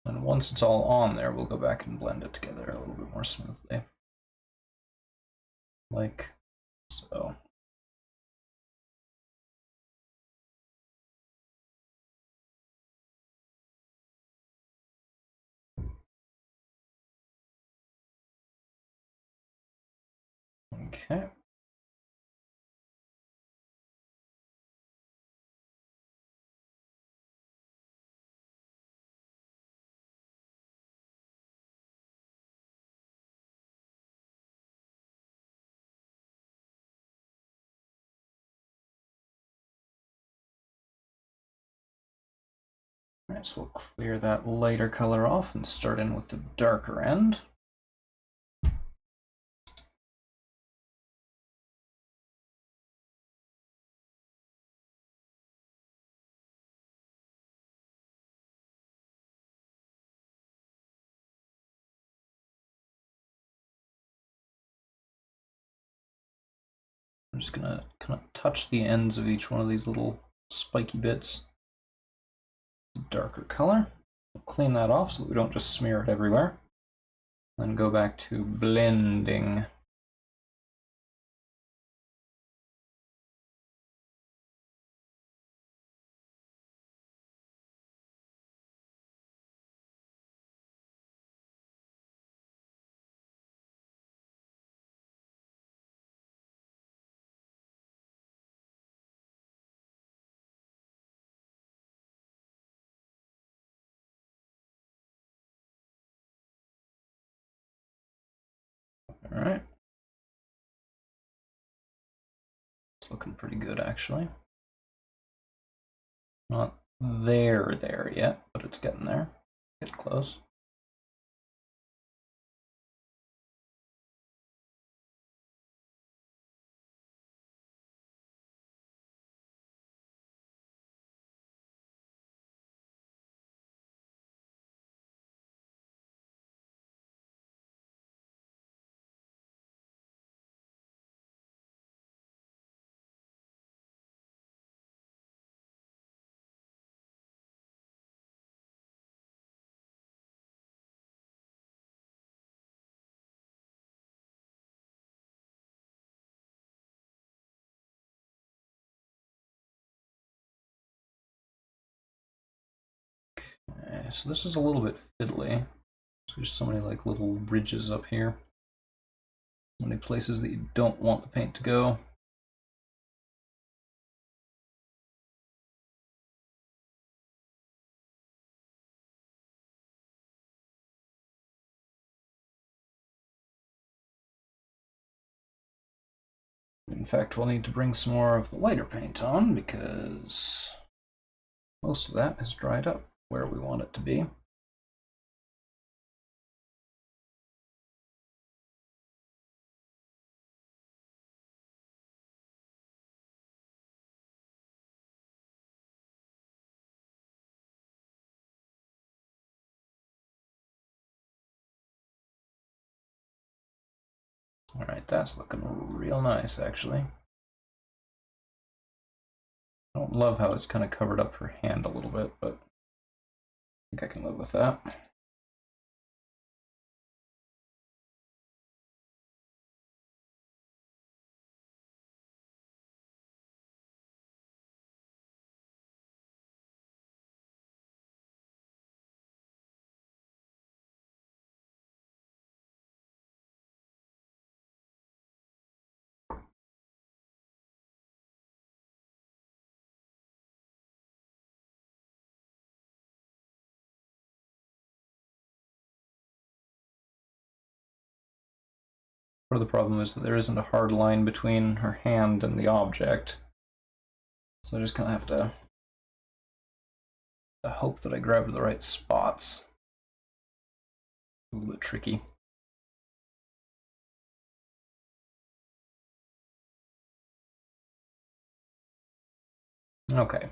And once it's all on there, we'll go back and blend it together a little bit more smoothly. Like so. Okay. Alright, so we'll clear that lighter color off and start in with the darker end. I'm just gonna kind of touch the ends of each one of these little spiky bits. Darker color. We'll clean that off so that we don't just smear it everywhere. Then go back to blending. Alright. It's looking pretty good, actually. Not there yet, but it's getting there. Get close. So this is a little bit fiddly. There's so many like little ridges up here. So many places that you don't want the paint to go. In fact, we'll need to bring some more of the lighter paint on because most of that has dried up where we want it to be. Alright, that's looking real nice, actually. I don't love how it's kind of covered up her hand a little bit, but I think I can live with that. Part of the problem is that there isn't a hard line between her hand and the object. So I just kind of have to hope that I grab the right spots. A little bit tricky. Okay.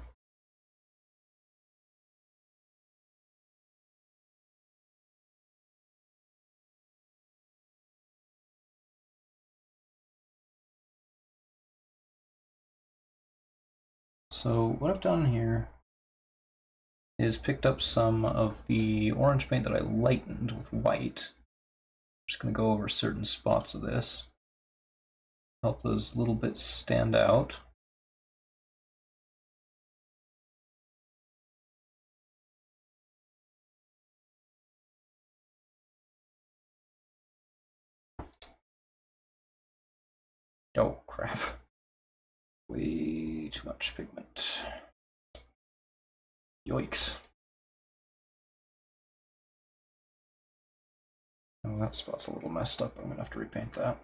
So what I've done here is picked up some of the orange paint that I lightened with white. I'm just going to go over certain spots of this. Help those little bits stand out. Oh, crap. Way too much pigment. Yikes. Oh, that spot's a little messed up. I'm gonna have to repaint that.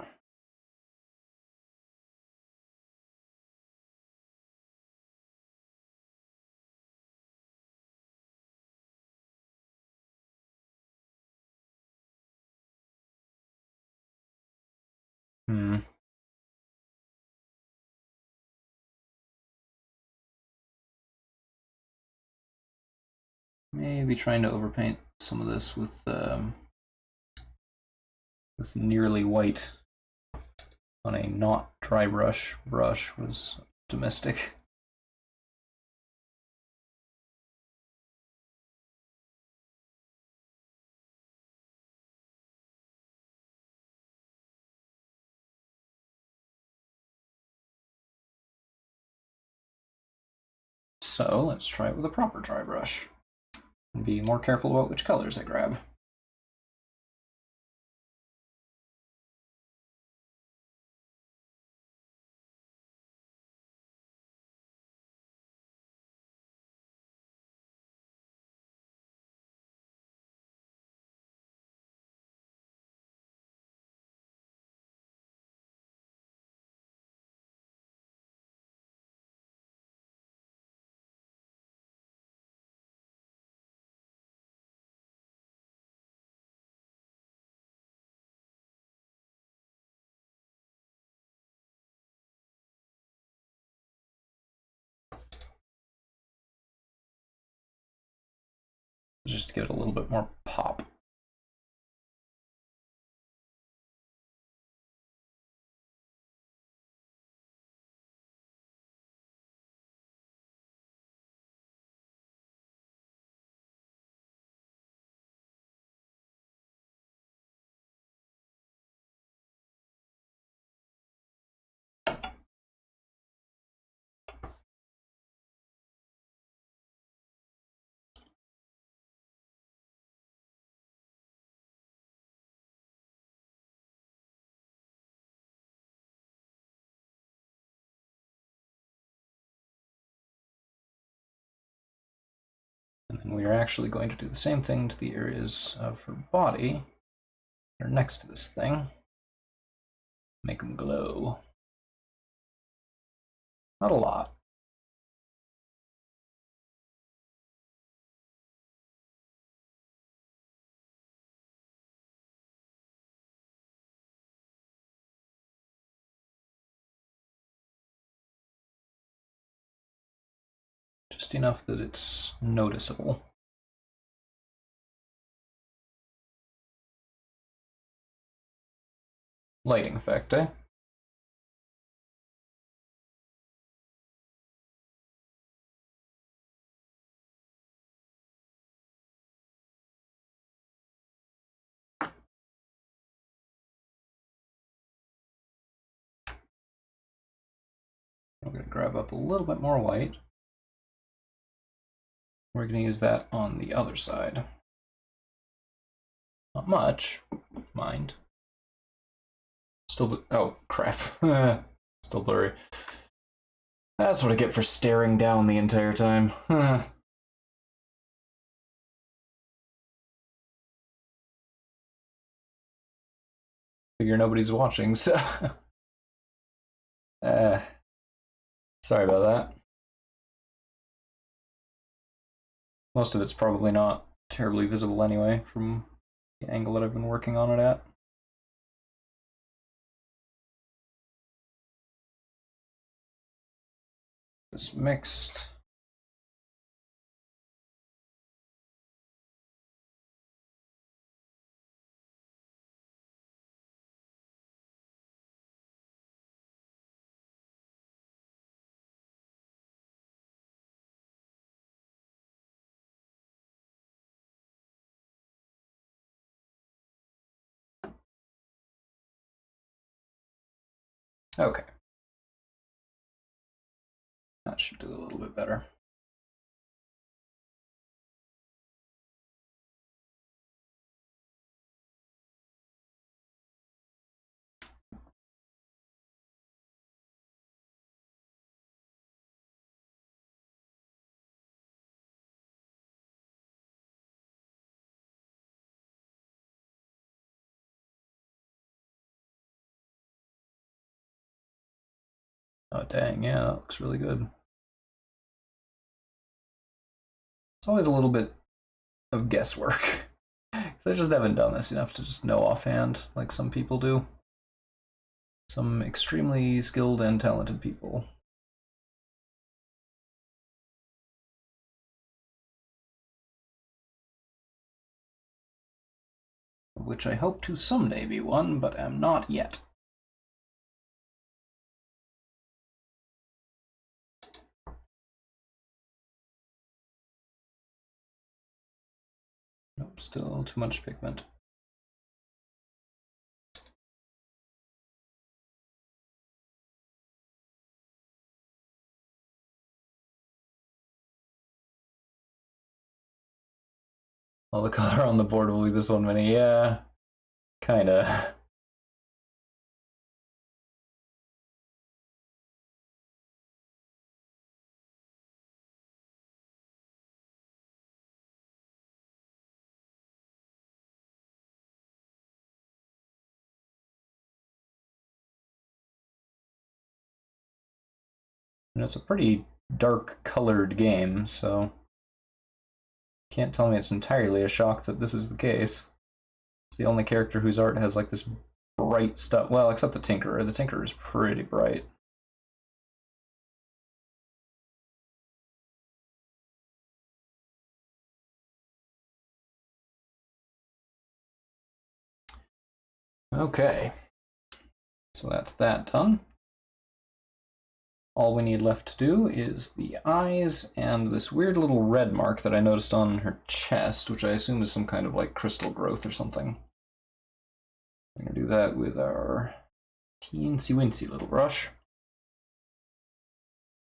Maybe trying to overpaint some of this with nearly white on a not dry brush was optimistic. So let's try it with a proper dry brush and be more careful about which colors I grab. Just to give it a little bit more pop. And then we are actually going to do the same thing to the areas of her body that are next to this thing. Make them glow. Not a lot. Just enough that it's noticeable. Lighting effect, eh? I'm going to grab up a little bit more white. We're going to use that on the other side. Not much, mind. Still, oh crap. Still blurry. That's what I get for staring down the entire time. Figure nobody's watching, so... sorry about that. Most of it's probably not terribly visible anyway, from the angle that I've been working on it at. This mixed. Okay. That should do a little bit better. Oh dang, yeah, that looks really good. It's always a little bit of guesswork. Because I just haven't done this enough to just know offhand, like some people do. Some extremely skilled and talented people. Of which I hope to someday be one, but am not yet. Nope, still too much pigment. Well, the color on the board will be this one many. Yeah, kinda. And it's a pretty dark colored game, so can't tell me it's entirely a shock that this is the case. It's the only character whose art has like this bright stuff. Well, except the Tinkerer. The Tinkerer is pretty bright. Okay, so that's that done. All we need left to do is the eyes and this weird little red mark that I noticed on her chest, which I assume is some kind of like crystal growth or something. I'm going to do that with our teensy-wincy little brush.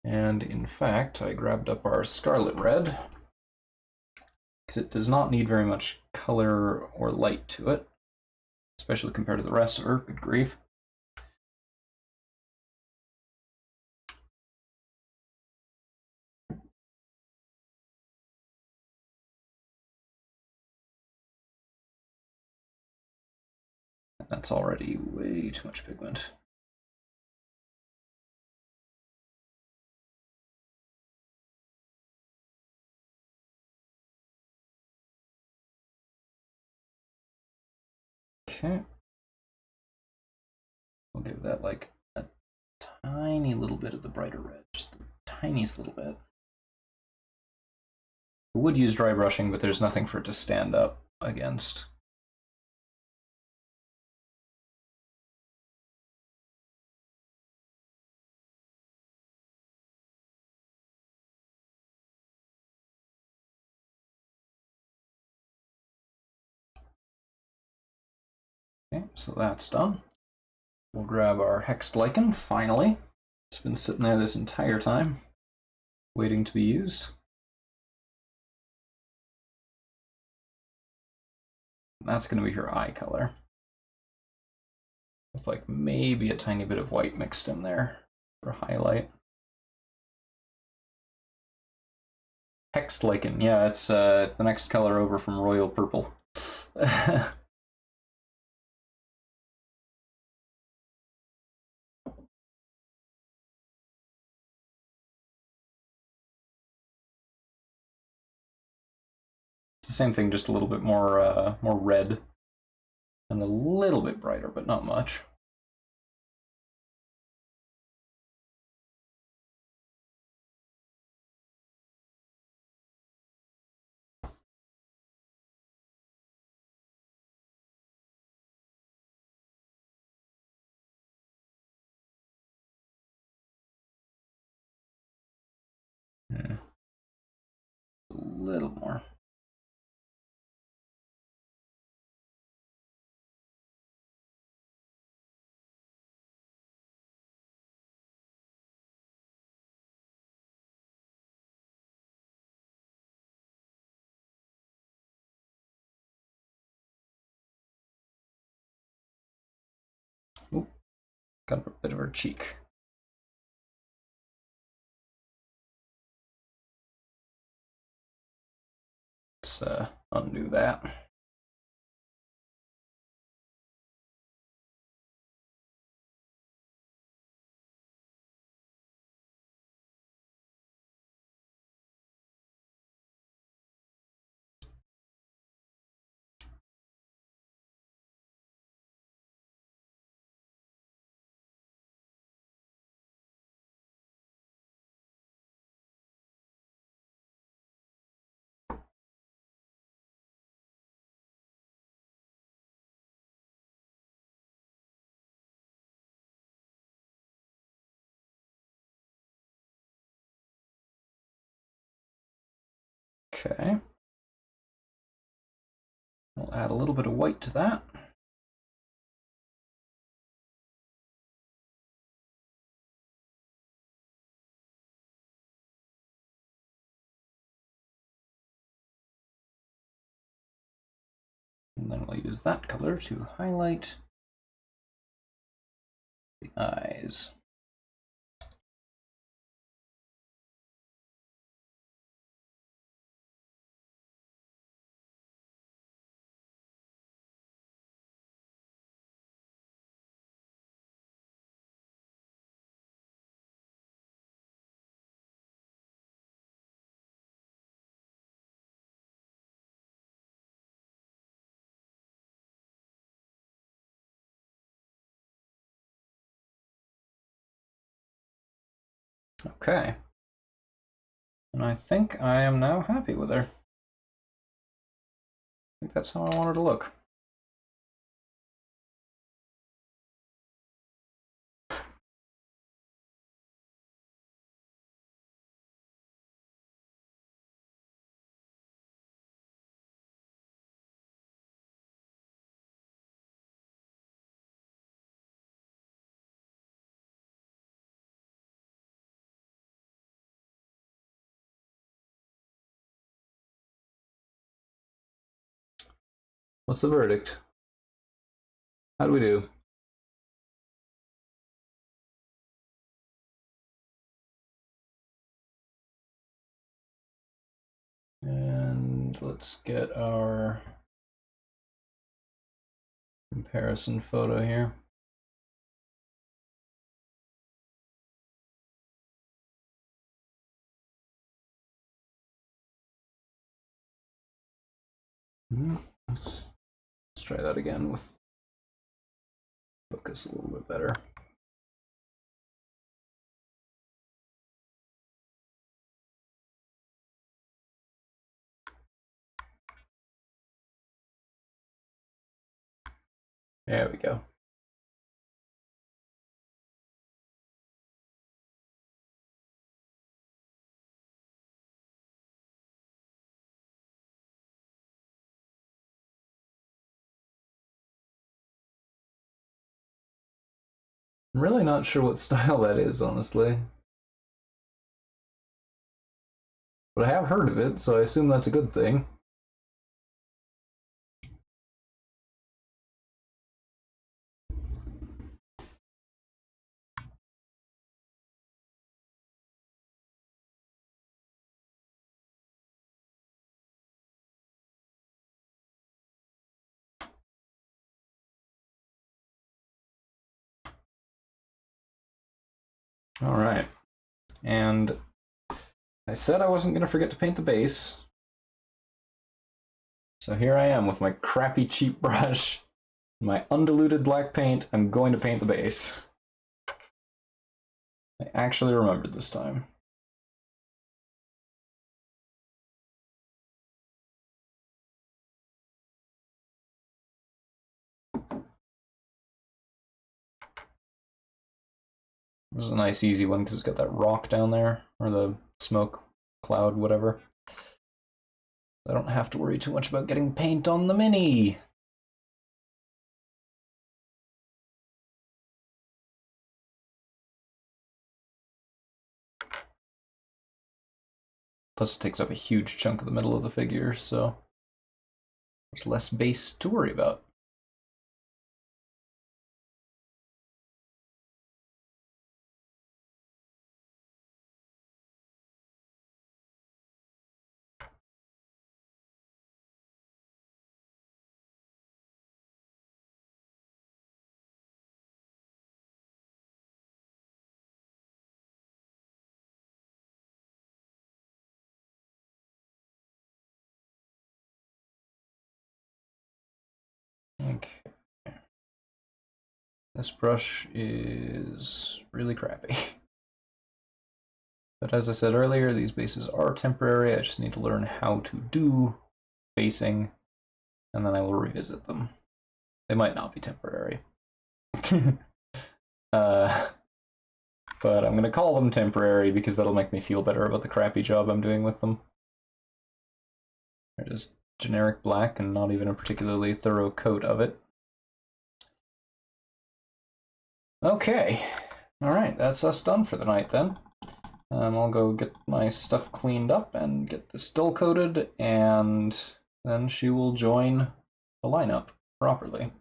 And in fact, I grabbed up our scarlet red, because it does not need very much color or light to it, especially compared to the rest of her. Good grief. That's already way too much pigment. Okay. We'll give that like a tiny little bit of the brighter red, just the tiniest little bit. I would use dry brushing, but there's nothing for it to stand up against. Okay, so that's done. We'll grab our hexed lichen, finally. It's been sitting there this entire time, waiting to be used. And that's going to be her eye color. With like maybe a tiny bit of white mixed in there for highlight. Hexed lichen, yeah, it's the next color over from royal purple. It's the same thing, just a little bit more more red and a little bit brighter, but not much. A little more. Oop, got a bit of her cheek. Let's undo that. Okay. We'll add a little bit of white to that. And then we'll use that color to highlight the eyes. Okay. And I think I am now happy with her. I think that's how I want her to look. What's the verdict? How do we do? And let's get our comparison photo here. Let's try that again with focus a little bit better. There we go. I'm really not sure what style that is, honestly. But I have heard of it, so I assume that's a good thing. All right. And I said I wasn't going to forget to paint the base. So here I am with my crappy cheap brush, my undiluted black paint. I'm going to paint the base. I actually remembered this time. This is a nice easy one because it's got that rock down there, or the smoke cloud, whatever. I don't have to worry too much about getting paint on the mini. Plus it takes up a huge chunk of the middle of the figure, so there's less base to worry about. Okay. This brush is really crappy. But as I said earlier, these bases are temporary. I just need to learn how to do basing, and then I will revisit them. They might not be temporary. But I'm going to call them temporary because that'll make me feel better about the crappy job I'm doing with them. They're just generic black and not even a particularly thorough coat of it. Okay, alright, that's us done for the night then. I'll go get my stuff cleaned up and get this dull coated, and then she will join the lineup properly.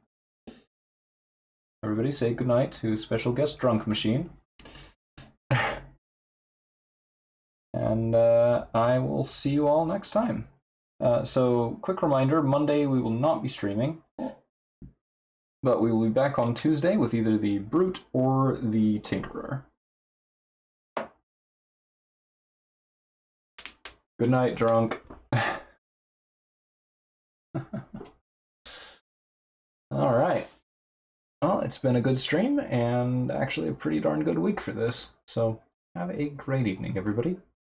Everybody say goodnight to special guest Drunk Machine. And I will see you all next time. So, quick reminder, Monday we will not be streaming, but we will be back on Tuesday with either the Brute or the Tinkerer. Good night, Drunk. Alright. Well, it's been a good stream, and actually a pretty darn good week for this, so have a great evening, everybody.